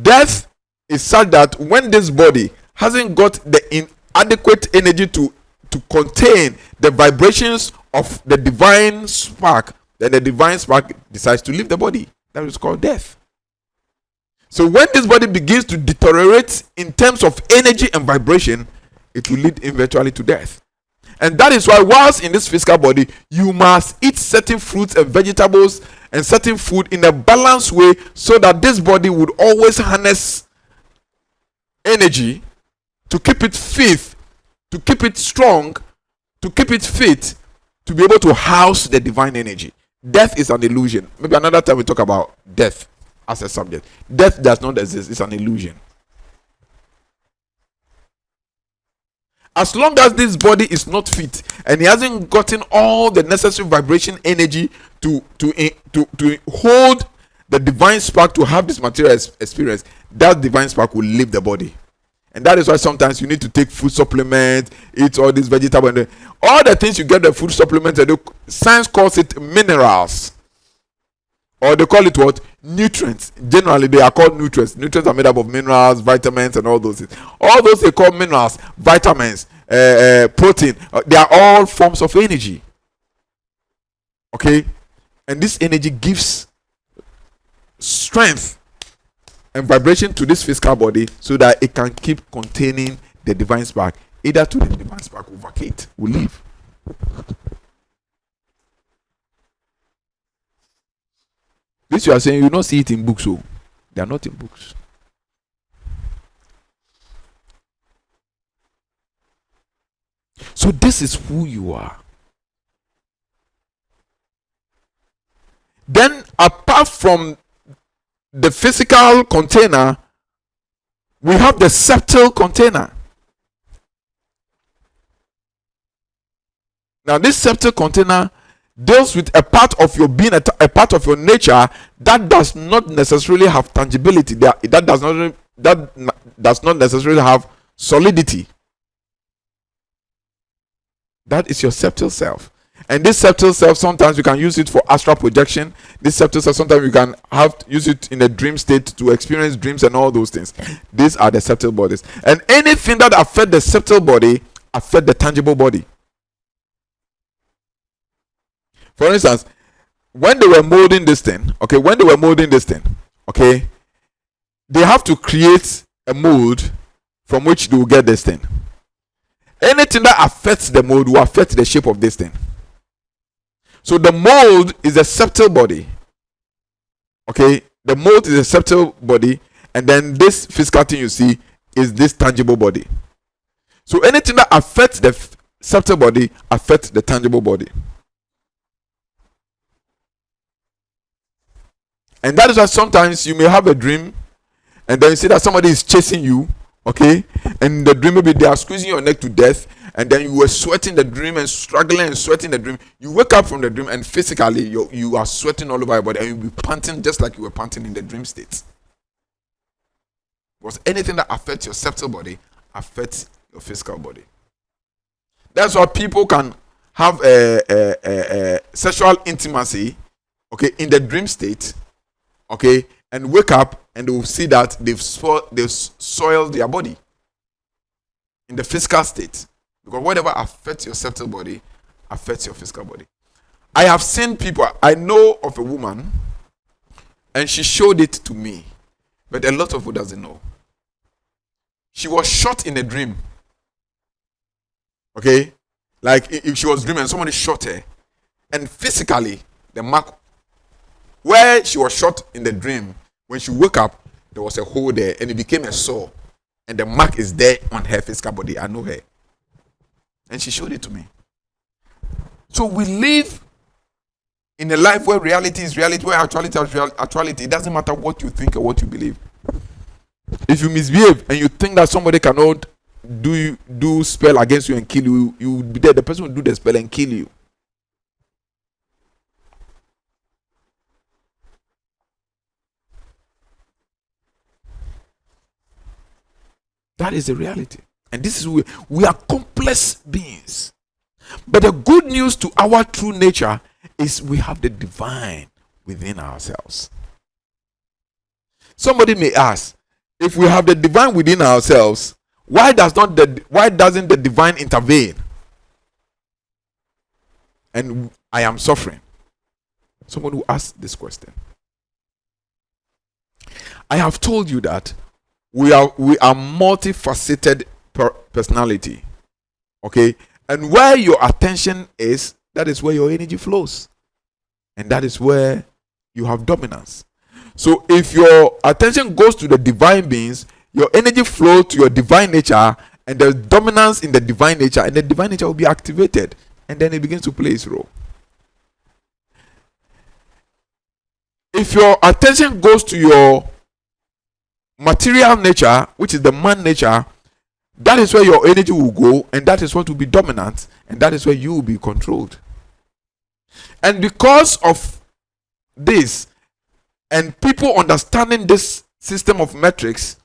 death is such that when this body hasn't got the inadequate energy to contain the vibrations of the divine spark, then the divine spark decides to leave the body. That is called death. So when this body begins to deteriorate in terms of energy and vibration, it will lead eventually to death. And that is why whilst in this physical body, you must eat certain fruits and vegetables and certain food in a balanced way, so that this body would always harness energy to keep it fit, to keep it strong, to keep it fit, to be able to house the divine energy. Death is an illusion. Maybe another time we talk about death as a subject. Death does not exist, it's an illusion. As long as this body is not fit and he hasn't gotten all the necessary vibration energy to hold the divine spark to have this material experience, that divine spark will leave the body. And that is why sometimes you need to take food supplements, eat all these vegetables, and all the things you get the food supplements, and science calls it minerals, or they call it what? Nutrients. Generally they are called nutrients. Nutrients are made up of minerals, vitamins, and all those things. All those they call minerals, vitamins, protein, they are all forms of energy. Okay, and this energy gives strength and vibration to this physical body so that it can keep containing the divine spark. Either to the divine spark will vacate, will leave. This you are saying, you don't see it in books, so they are not in books. So this is who you are. Then apart from the physical container, we have the subtle container. Now this subtle container deals with a part of your being, a part of your nature that does not necessarily have tangibility, that does not necessarily have solidity. That is your subtle self. And this subtle self, sometimes you can use it for astral projection. This subtle self, sometimes you can use it in a dream state to experience dreams and all those things. These are the subtle bodies. And anything that affects the subtle body affects the tangible body. For instance, when they were molding this thing, they have to create a mold from which they will get this thing. Anything that affects the mold will affect the shape of this thing. So the mold is a subtle body. Okay, the mold is a subtle body, and then this physical thing you see is this tangible body. So anything that affects the subtle body affects the tangible body. And that is why sometimes you may have a dream and then you see that somebody is chasing you, okay? And the dream, maybe they are squeezing your neck to death, and then you were sweating the dream and struggling and sweating the dream. You wake up from the dream and physically you are sweating all over your body and you'll be panting just like you were panting in the dream state. Because anything that affects your subtle body affects your physical body. That's why people can have a sexual intimacy, okay, in the dream state, okay, and wake up and they will see that they've soiled their body in the physical state. Because whatever affects your subtle body affects your physical body. I have seen people, I know of a woman, and she showed it to me, but a lot of people doesn't know. She was shot in a dream. Okay? Like if she was dreaming and somebody shot her, and physically, the mark where she was shot in the dream, when she woke up, there was a hole there and it became a sore. And the mark is there on her physical body. I know her. And she showed it to me. So we live in a life where reality is reality, where actuality is actuality. It doesn't matter what you think or what you believe. If you misbehave and you think that somebody cannot do spell against you and kill you, you will be there. The person will do the spell and kill you. That is the reality. And this is we are complex beings. But the good news to our true nature is we have the divine within ourselves. Somebody may ask, if we have the divine within ourselves, why doesn't the divine intervene? And I am suffering. Someone who asked this question. I have told you that we are multifaceted personality. Okay? And where your attention is, that is where your energy flows. And that is where you have dominance. So if your attention goes to the divine beings, your energy flows to your divine nature, and there's dominance in the divine nature, and the divine nature will be activated, and then it begins to play its role. If your attention goes to your material nature, which is the man nature, that is where your energy will go, and that is what will be dominant, and that is where you will be controlled. And because of this, and people understanding this system of metrics,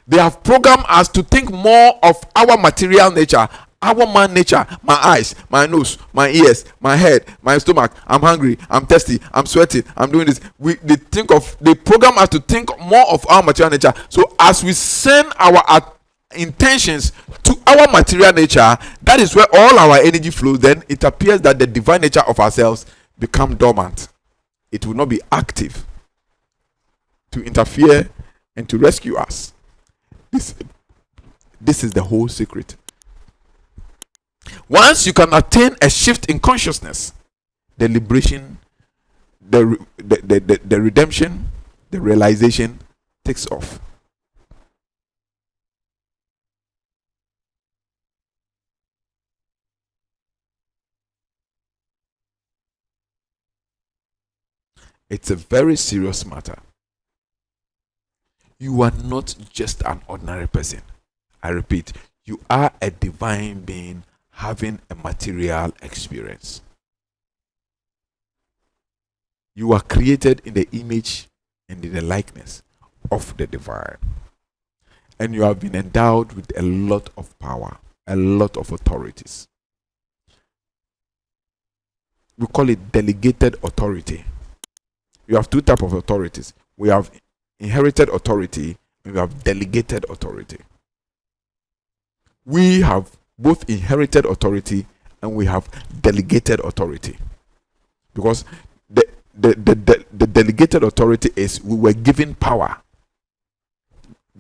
they have programmed us to think more of our material nature, our man nature, my eyes, my nose, my ears, my head, my stomach. I'm hungry, I'm thirsty, I'm sweating, I'm doing this. They program us to think more of our material nature. So as we send our intentions to our material nature, that is where all our energy flows. Then it appears that the divine nature of ourselves become dormant. It will not be active to interfere and to rescue us. This is the whole secret. Once you can attain a shift in consciousness, the liberation, the redemption, the realization takes off. It's a very serious matter. You are not just an ordinary person. I repeat, you are a divine being having a material experience. You are created in the image and in the likeness of the divine. And you have been endowed with a lot of power, a lot of authorities. We call it delegated authority. You have two types of authorities. We have inherited authority and we have delegated authority. We have both inherited authority and we have delegated authority. Because the delegated authority is we were given power.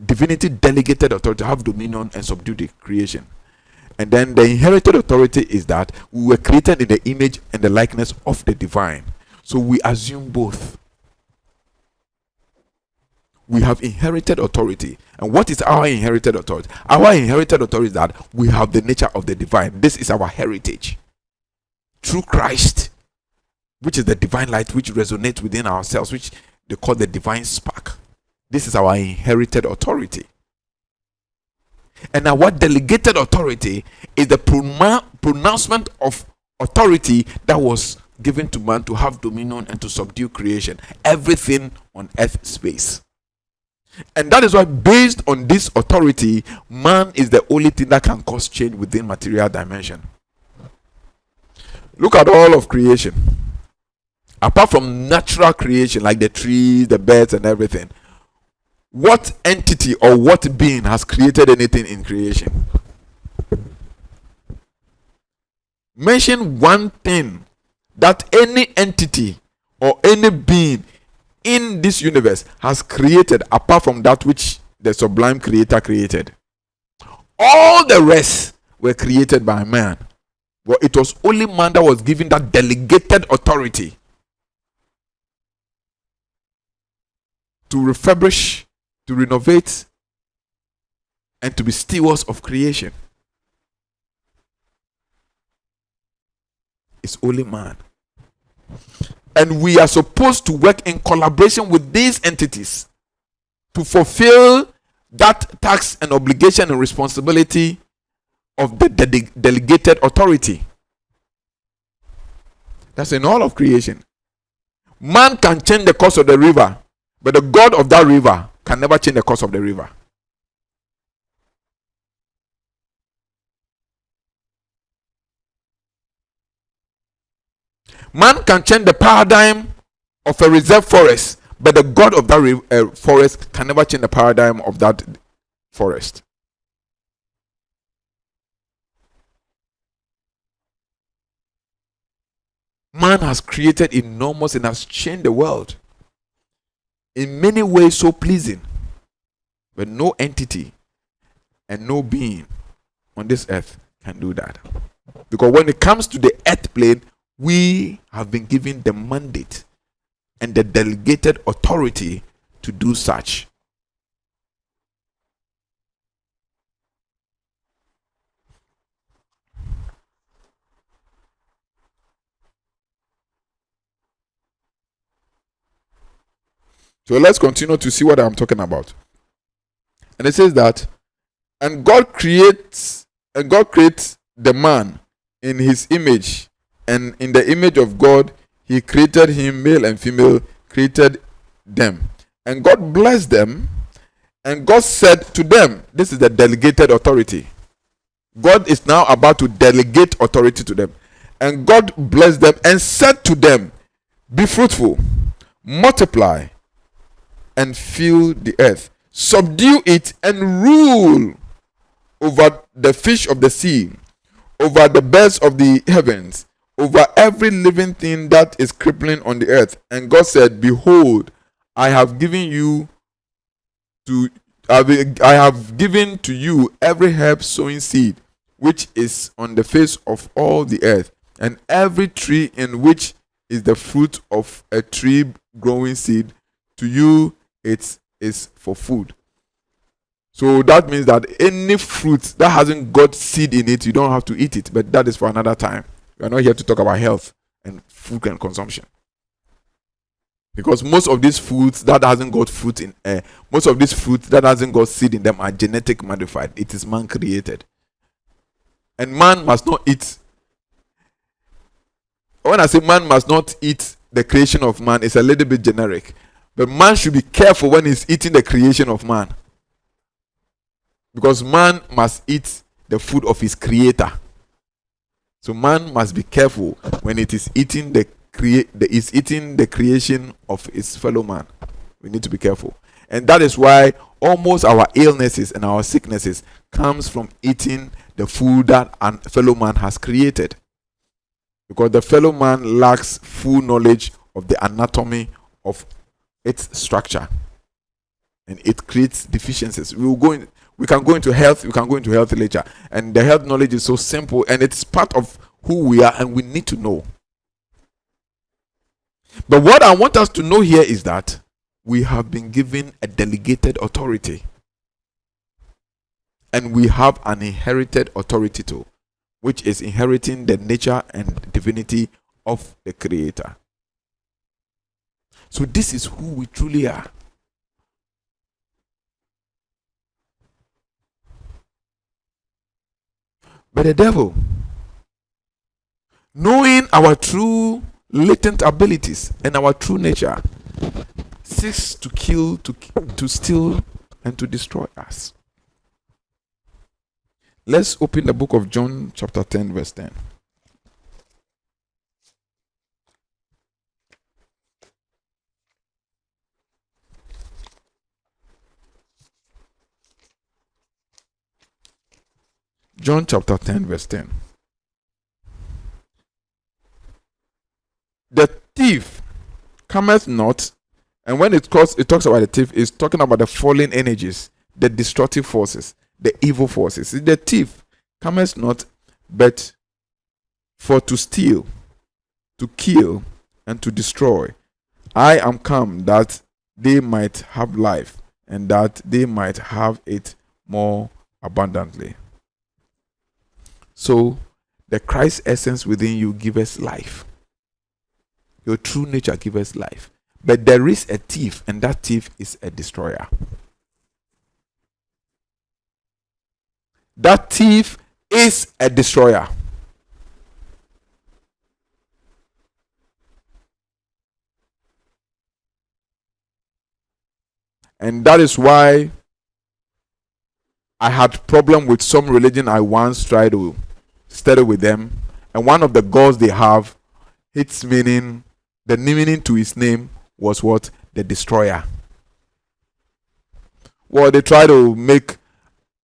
Divinity delegated authority to have dominion and subdue the creation. And then the inherited authority is that we were created in the image and the likeness of the divine. So we assume both. We have inherited authority. And what is our inherited authority? Our inherited authority is that we have the nature of the divine. This is our heritage. Through Christ, which is the divine light which resonates within ourselves, which they call the divine spark. This is our inherited authority. And our delegated authority is the pronouncement of authority that was given to man to have dominion and to subdue creation, everything on earth space. And that is why, based on this authority, man is the only thing that can cause change within material dimension. Look at all of creation. Apart from natural creation like the trees, the birds, and everything, what entity or what being has created anything in creation? Mention one thing that any entity or any being in this universe has created apart from that which the sublime creator created. All the rest were created by man. But it was only man that was given that delegated authority to refurbish, to renovate, and to be stewards of creation. It's only man. And we are supposed to work in collaboration with these entities to fulfill that task and obligation and responsibility of the delegated authority. That's in all of creation. Man can change the course of the river, but the God of that river can never change the course of the river. Man can change the paradigm of a reserve forest, but the God of that forest can never change the paradigm of that forest. Man has created enormous and has changed the world in many ways so pleasing, but no entity and no being on this earth can do that. Because when it comes to the earth plane, we have been given the mandate and the delegated authority to do such. So let's continue to see what I'm talking about. And it says that, and God creates the man in his image, and in the image of God he created him, male and female created them. And God blessed them, and God said to them, this is the delegated authority. God is now about to delegate authority to them. And God blessed them and said to them, be fruitful, multiply, and fill the earth. Subdue it and rule over the fish of the sea, over the birds of the heavens, over every living thing that is crippling on the earth. And God said, behold, I have given to you every herb sowing seed which is on the face of all the earth, and every tree in which is the fruit of a tree growing seed. To you it is for food. So that means that any fruit that hasn't got seed in it, you don't have to eat it. But that is for another time. We are not here to talk about health and food and consumption. Because most of these foods that hasn't got fruit in most of these fruits that hasn't got seed in them are genetic modified. It is man created. And man must not eat. When I say man must not eat the creation of man, it's a little bit generic. But man should be careful when he's eating the creation of man. Because man must eat the food of his creator. So man must be careful when it is eating the creation of his fellow man. We need to be careful. And that is why almost our illnesses and our sicknesses comes from eating the food that a fellow man has created. Because the fellow man lacks full knowledge of the anatomy of its structure. And it creates deficiencies. We can go into health later. And the health knowledge is so simple and it's part of who we are and we need to know. But what I want us to know here is that we have been given a delegated authority. And we have an inherited authority too, which is inheriting the nature and divinity of the Creator. So this is who we truly are. But the devil, knowing our true latent abilities and our true nature, seeks to kill, to steal, and to destroy us. Let's open the book of John chapter 10 verse 10. John chapter 10 verse 10. The thief cometh not, and when it talks about the thief, it's talking about the fallen energies, the destructive forces, the evil forces. The thief cometh not, but for to steal, to kill, and to destroy. I am come that they might have life, and that they might have it more abundantly. So, the Christ essence within you gives us life. Your true nature gives us life. But there is a thief, and that thief is a destroyer. That thief is a destroyer. And that is why I had problem with some religion I once tried to study with them. And one of the gods they have, its meaning, the meaning to his name was what? The destroyer. Well, they try to make,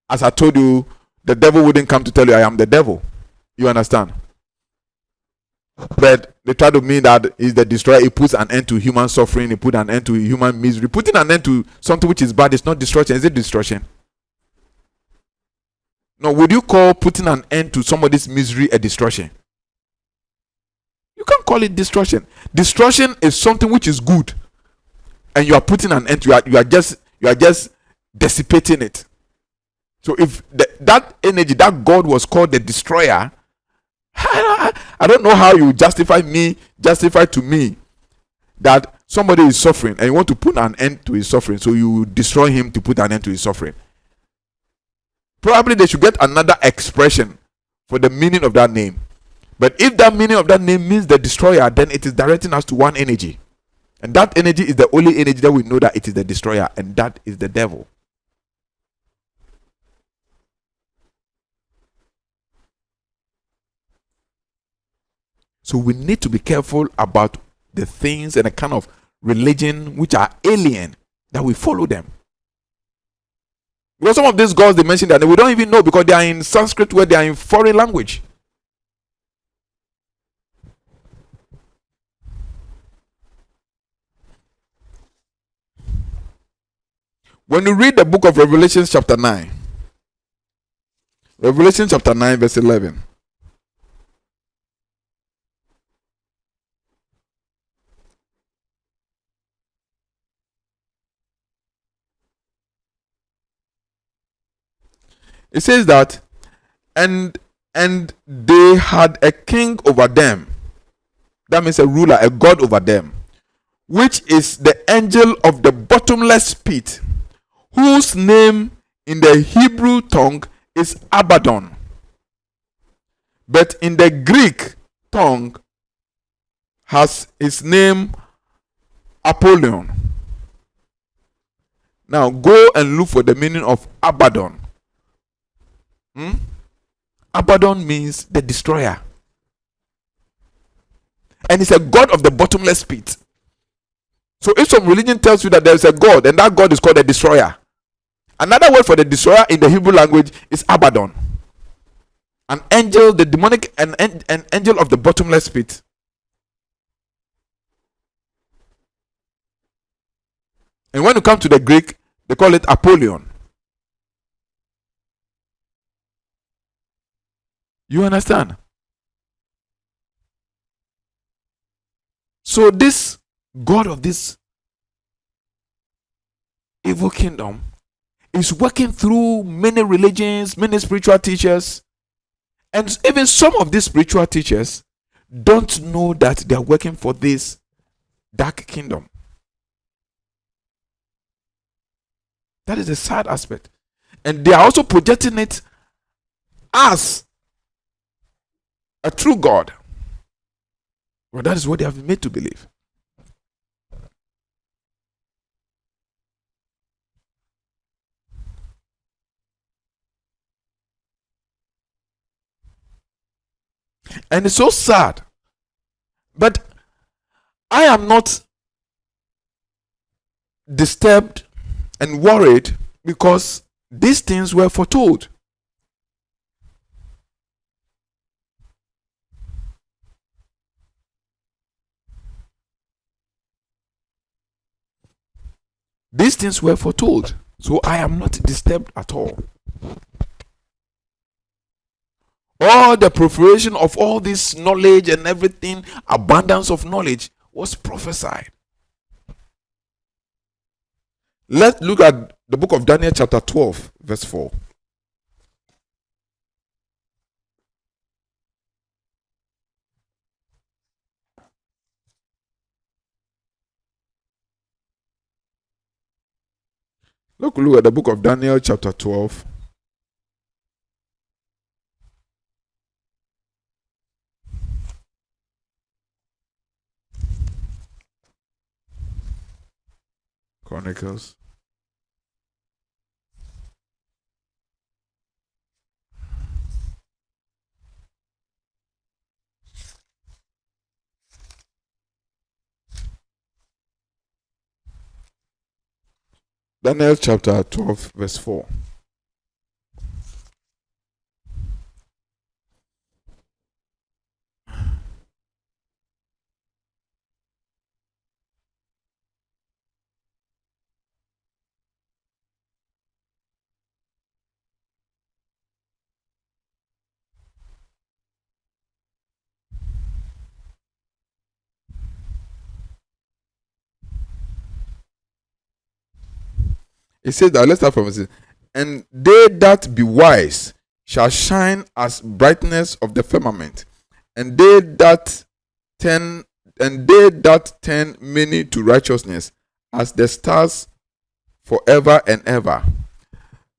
as I told you, the devil wouldn't come to tell you I am the devil. You understand? But they try to mean that is the destroyer. It puts an end to human suffering. It puts an end to human misery. Putting an end to something which is bad is not destruction. Is it destruction? No. Would you call putting an end to somebody's misery a destruction? You can't call it destruction. Destruction is something which is good, and you are putting an end. You are just dissipating it. So if that energy, that God was called the destroyer, I don't know how you justify to me that somebody is suffering and you want to put an end to his suffering, so you destroy him to put an end to his suffering. Probably they should get another expression for the meaning of that name. But if that meaning of that name means the destroyer, then it is directing us to one energy. And that energy is the only energy that we know that it is the destroyer, and that is the devil. So we need to be careful about the things and the kind of religion which are alien, that we follow them. Because some of these gods they mentioned that we don't even know, because they are in Sanskrit, where they are in foreign language. When you read the book of Revelation chapter 9, Revelation chapter 9 verse 11. It says that, and they had a king over them. That means a ruler, a god over them, which is the angel of the bottomless pit, whose name in the Hebrew tongue is Abaddon, but in the Greek tongue has his name Apollyon. Now go and look for the meaning of Abaddon. Abaddon means the destroyer, and it's a god of the bottomless pit. So if some religion tells you that there is a god, and that god is called a destroyer, another word for the destroyer in the Hebrew language is Abaddon, an angel, the demonic, an angel of the bottomless pit. And when you come to the Greek, they call it Apollyon. You understand? So this God of this evil kingdom is working through many religions, many spiritual teachers, and even some of these spiritual teachers don't know that they are working for this dark kingdom. That is the sad aspect. And they are also projecting it as a true God. Well, that is what they have been made to believe. And it's so sad. But I am not disturbed and worried because these things were foretold. These things were foretold. So I am not disturbed at all. All the proliferation of all this knowledge and everything, abundance of knowledge, was prophesied. Let's look at the book of Daniel chapter 12 verse 4. Look at the book of Daniel chapter 12. Chronicles. Daniel chapter 12 verse 4. It says that, let's start from it. And they that be wise shall shine as brightness of the firmament, and they that turn many to righteousness as the stars forever and ever.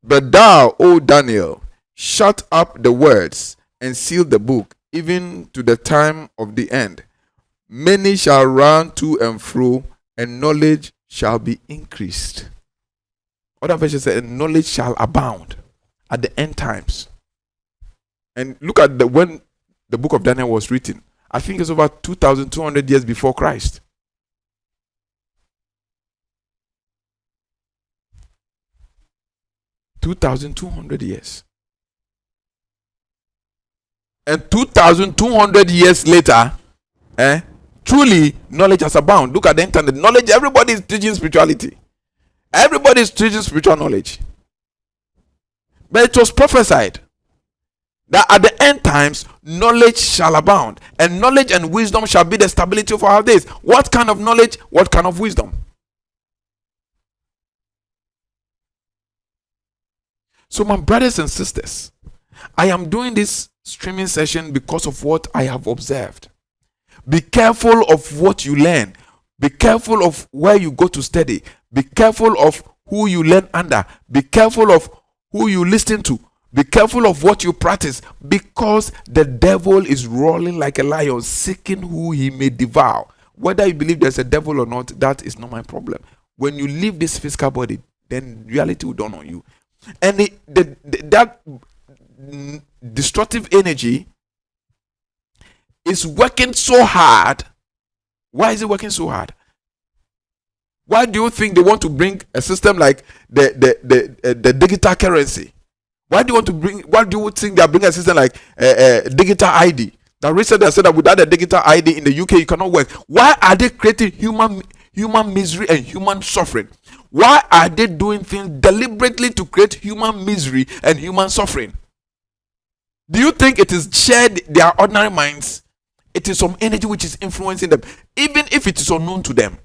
But thou, O Daniel, shut up the words and seal the book, even to the time of the end. Many shall run to and fro, and knowledge shall be increased. Other versions say, knowledge shall abound at the end times. And look at when the book of Daniel was written. I think it's over 2,200 years before Christ. (2,200 years). And 2,200 years later, truly knowledge has abound. Look at the internet. Knowledge, everybody is teaching spirituality. Everybody is teaching spiritual knowledge. But it was prophesied that at the end times, knowledge shall abound. And knowledge and wisdom shall be the stability of our days. What kind of knowledge? What kind of wisdom? So my brothers and sisters, I am doing this streaming session because of what I have observed. Be careful of what you learn. Be careful of where you go to study. Be careful of who you learn under. Be careful of who you listen to. Be careful of what you practice, because the devil is rolling like a lion, seeking who he may devour. Whether you believe there's a devil or not, that is not my problem. When you leave this physical body, then reality will dawn on you. And that destructive energy is working so hard. Why is it working so hard? Why do you think they want to bring a system like the digital currency? Why do you think they are bringing a system like digital ID? That recently I said that without a digital ID in the UK you cannot work. Why are they creating human misery and human suffering? Why are they doing things deliberately to create human misery and human suffering? Do you think it is shared their ordinary minds? It is some energy which is influencing them, even if it is unknown to them.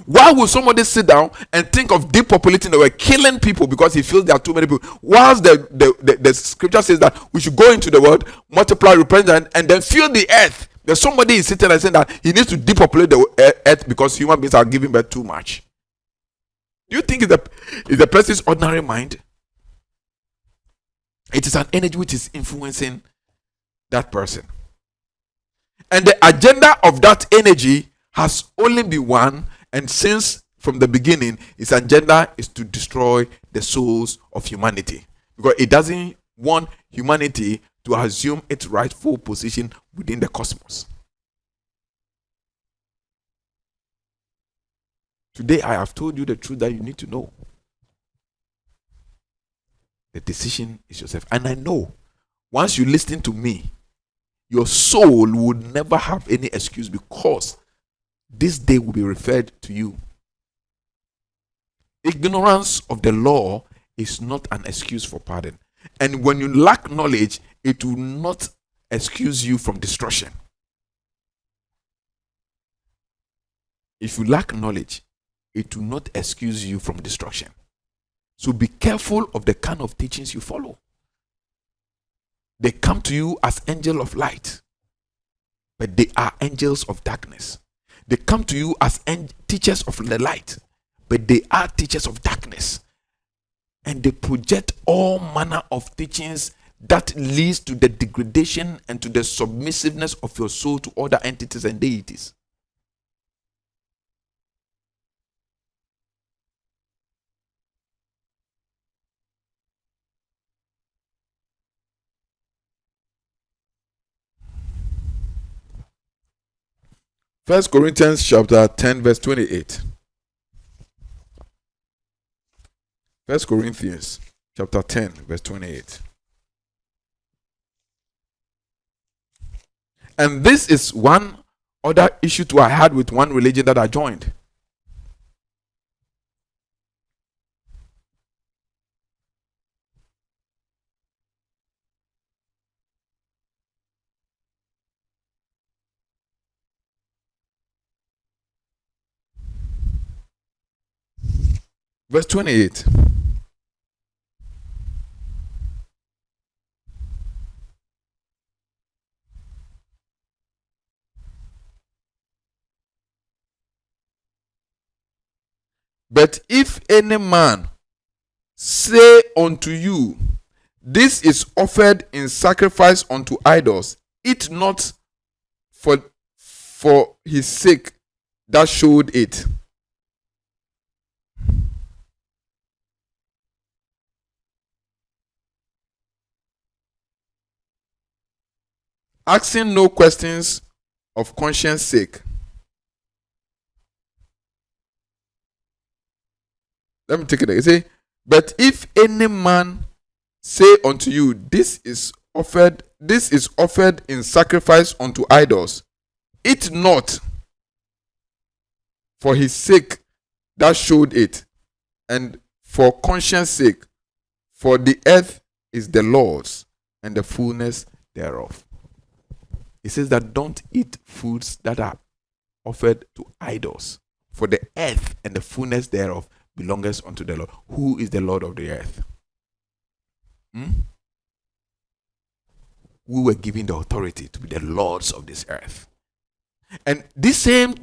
Why would somebody sit down and think of depopulating the world, killing people because he feels there are too many people? Whilst the scripture says that we should go into the world, multiply, replenish, and then fill the earth. There's somebody is sitting and saying that he needs to depopulate the earth because human beings are giving birth too much. Do you think it's the person's ordinary mind? It is an energy which is influencing that person. And the agenda of that energy has only been one, and since from the beginning, its agenda is to destroy the souls of humanity. Because it doesn't want humanity to assume its rightful position within the cosmos. Today, I have told you the truth that you need to know. The decision is yourself. And I know, once you listen to me, your soul would never have any excuse, because this day will be referred to you. Ignorance of the law is not an excuse for pardon. And when you lack knowledge, it will not excuse you from destruction. If you lack knowledge, it will not excuse you from destruction. So be careful of the kind of teachings you follow. They come to you as angels of light, but they are angels of darkness. They come to you as teachers of the light, but they are teachers of darkness. And they project all manner of teachings that leads to the degradation and to the submissiveness of your soul to other entities and deities. First Corinthians chapter 10 verse 28. First Corinthians chapter 10 verse 28. And this is one other issue I had with one religion that I joined. Verse 28. But if any man say unto you, this is offered in sacrifice unto idols, eat not for his sake that showed it. Asking no questions of conscience sake. Let me take it again. Say, but if any man say unto you, this is offered in sacrifice unto idols, eat not for his sake that showed it, and for conscience sake, for the earth is the Lord's and the fullness thereof. It says that don't eat foods that are offered to idols, for the earth and the fullness thereof belongeth unto the Lord. Who is the Lord of the earth? We were given the authority to be the lords of this earth. And these same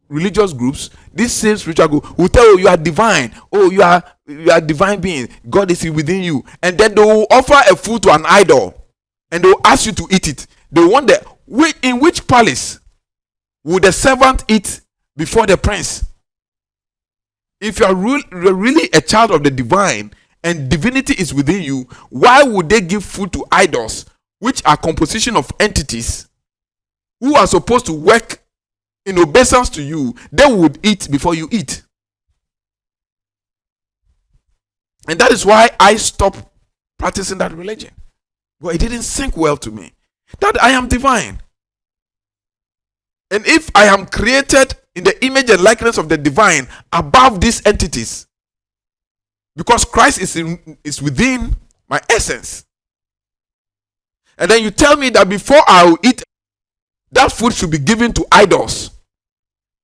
religious groups, this same spiritual group will tell you, you are divine. Oh, you are divine being. God is within you. And then they will offer a food to an idol, and they will ask you to eat it. They wonder, in which palace would the servant eat before the prince? If you are really a child of the divine and divinity is within you, why would they give food to idols, which are composition of entities who are supposed to work in obeisance to you? They would eat before you eat. And that is why I stopped practicing that religion. Well, it didn't sink well to me that I am divine. And if I am created in the image and likeness of the divine above these entities, because Christ is within my essence, and then you tell me that before I will eat, that food should be given to idols,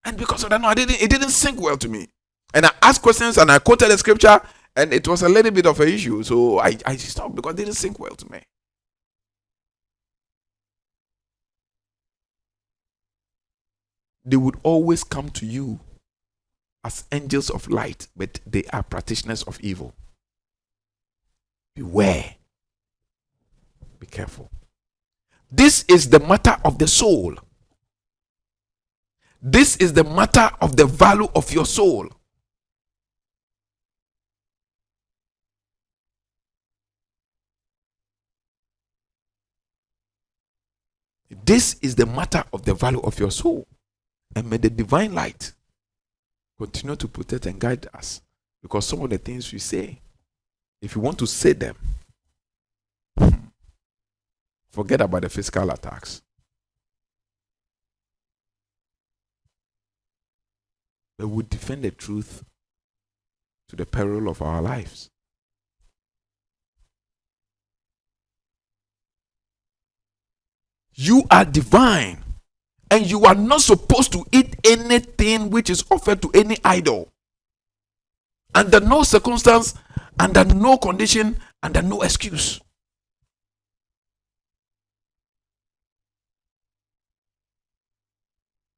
and because of that, no, it didn't sink well to me. And I asked questions and I quoted the scripture, and it was a little bit of an issue, so I stopped because it didn't sink well to me. They would always come to you as angels of light, but they are practitioners of evil. Beware. Be careful. This is the matter of the soul. This is the matter of the value of your soul. This is the matter of the value of your soul. And may the divine light continue to protect and guide us. Because some of the things we say, if you want to say them, forget about the physical attacks. But we defend the truth to the peril of our lives. You are divine, and you are not supposed to eat anything which is offered to any idol. Under no circumstance, under no condition, under no excuse.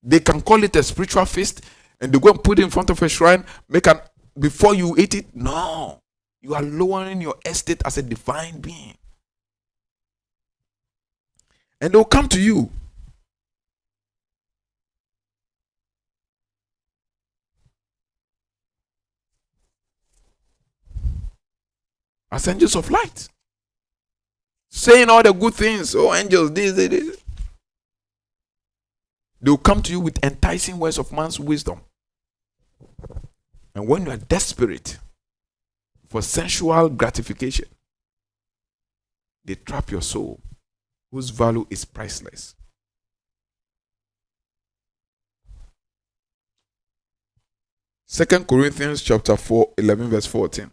They can call it a spiritual feast, and they go and put it in front of a shrine, before you eat it. No, you are lowering your estate as a divine being. And they'll come to you. As angels of light. Saying all the good things. Oh, angels, this. They'll come to you with enticing words of man's wisdom. And when you are desperate for sensual gratification, they trap your soul, whose value is priceless. Second Corinthians chapter 4, 11 verse 14.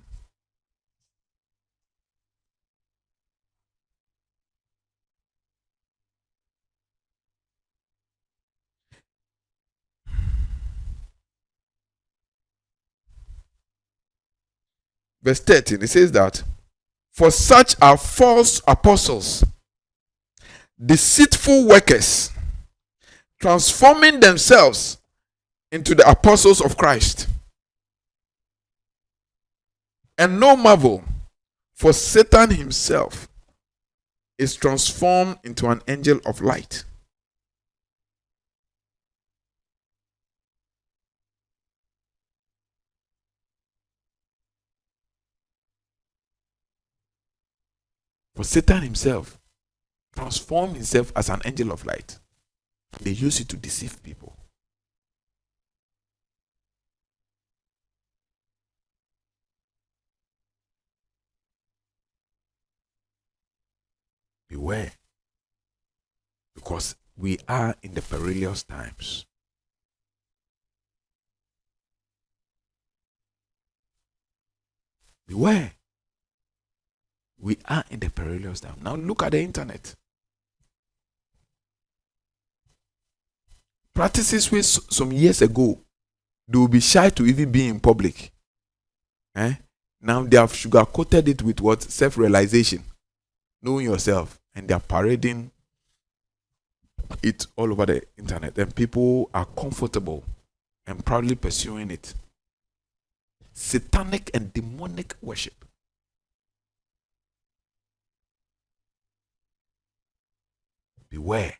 Verse 13, it says that, for such are false apostles, deceitful workers, transforming themselves into the apostles of Christ. And no marvel, for Satan himself is transformed into an angel of light. For Satan himself transformed himself as an angel of light. They use it to deceive people. Beware. Because we are in the perilous times. Beware. We are in the perilous time. Now look at the internet. Practices which some years ago they will be shy to even be in public. Now they have sugar-coated it with what? Self-realization. Knowing yourself. And they are parading it all over the internet. And people are comfortable and proudly pursuing it. Satanic and demonic worship. Beware,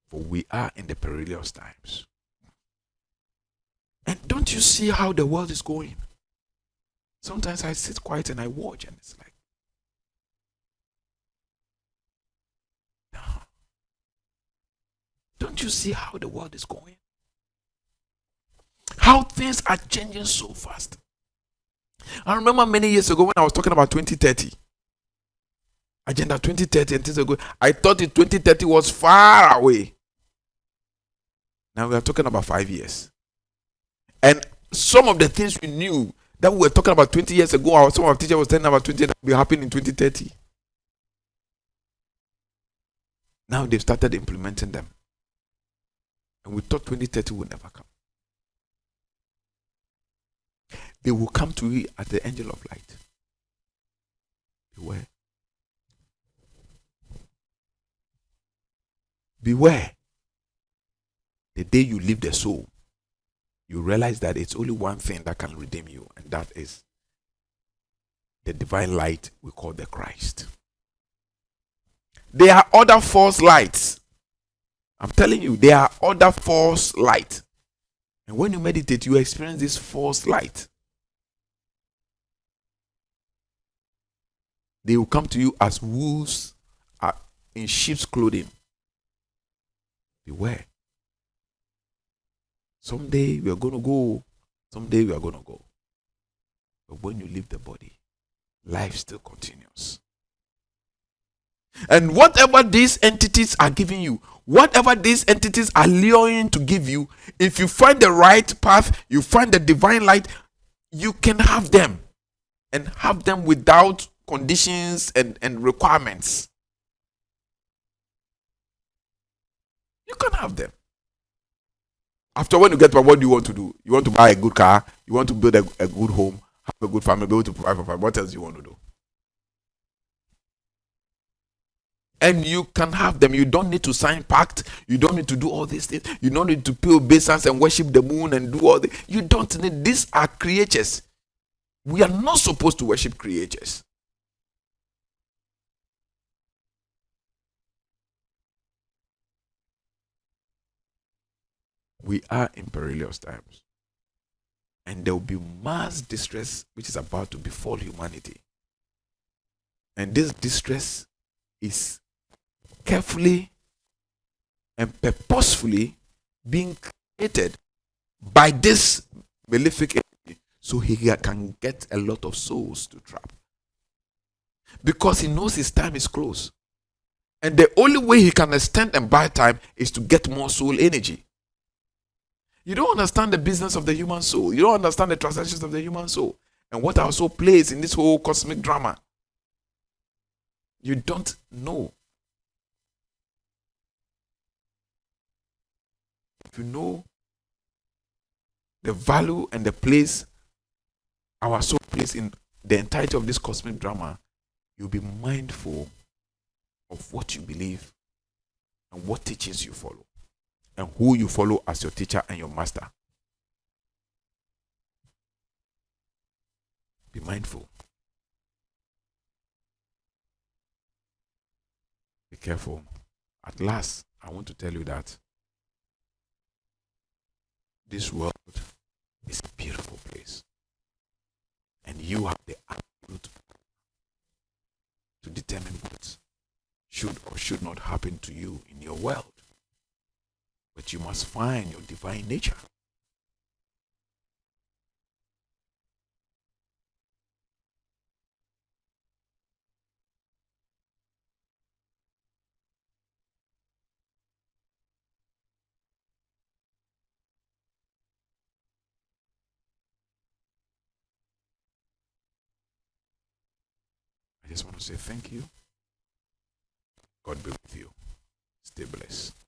for we are in the perilous times. And don't you see how the world is going? Sometimes I sit quiet and I watch, and it's like, no. Don't you see how the world is going? How things are changing so fast. I remember many years ago when I was talking about 2030. Agenda 2030 and things ago. I thought 2030 was far away. Now we are talking about 5 years. And some of the things we knew that we were talking about 20 years ago, or some of our teachers was telling about 20, that will be happening in 2030. Now they've started implementing them. And we thought 2030 would never come. They will come to you as the angel of light. Beware. Beware. The day you leave the soul, you realize that it's only one thing that can redeem you, and that is the divine light we call the Christ. There are other false lights. I'm telling you, there are other false light. And when you meditate, you experience this false light. They will come to you as wolves in sheep's clothing. Beware. Someday we are going to go. Someday we are going to go. But when you leave the body, life still continues. And whatever these entities are giving you, whatever these entities are luring to give you, if you find the right path, you find the divine light, you can have them, and have them without conditions and requirements. You can have them. After, when you get what do you want to do? You want to buy a good car, you want to build a good home, have a good family, be able to provide for family. What else do you want to do? And you can have them. You don't need to sign pact. You don't need to do all these things. You don't need to pay obeisance and worship the moon and do all this. You don't need. These are creatures. We are not supposed to worship creatures. We are in perilous times. And there will be mass distress which is about to befall humanity. And this distress is carefully and purposefully being created by this malefic entity, so he can get a lot of souls to trap. Because he knows his time is close. And the only way he can extend and buy time is to get more soul energy. You don't understand the business of the human soul. You don't understand the transactions of the human soul and what our soul plays in this whole cosmic drama. You don't know. If you know the value and the place our soul plays in the entirety of this cosmic drama, you'll be mindful of what you believe and what teachings you follow, and who you follow as your teacher and your master. Be mindful. Be careful. At last, I want to tell you that this world is a beautiful place. And you have the absolute to determine what should or should not happen to you in your world. But you must find your divine nature. I just want to say thank you. God be with you. Stay blessed.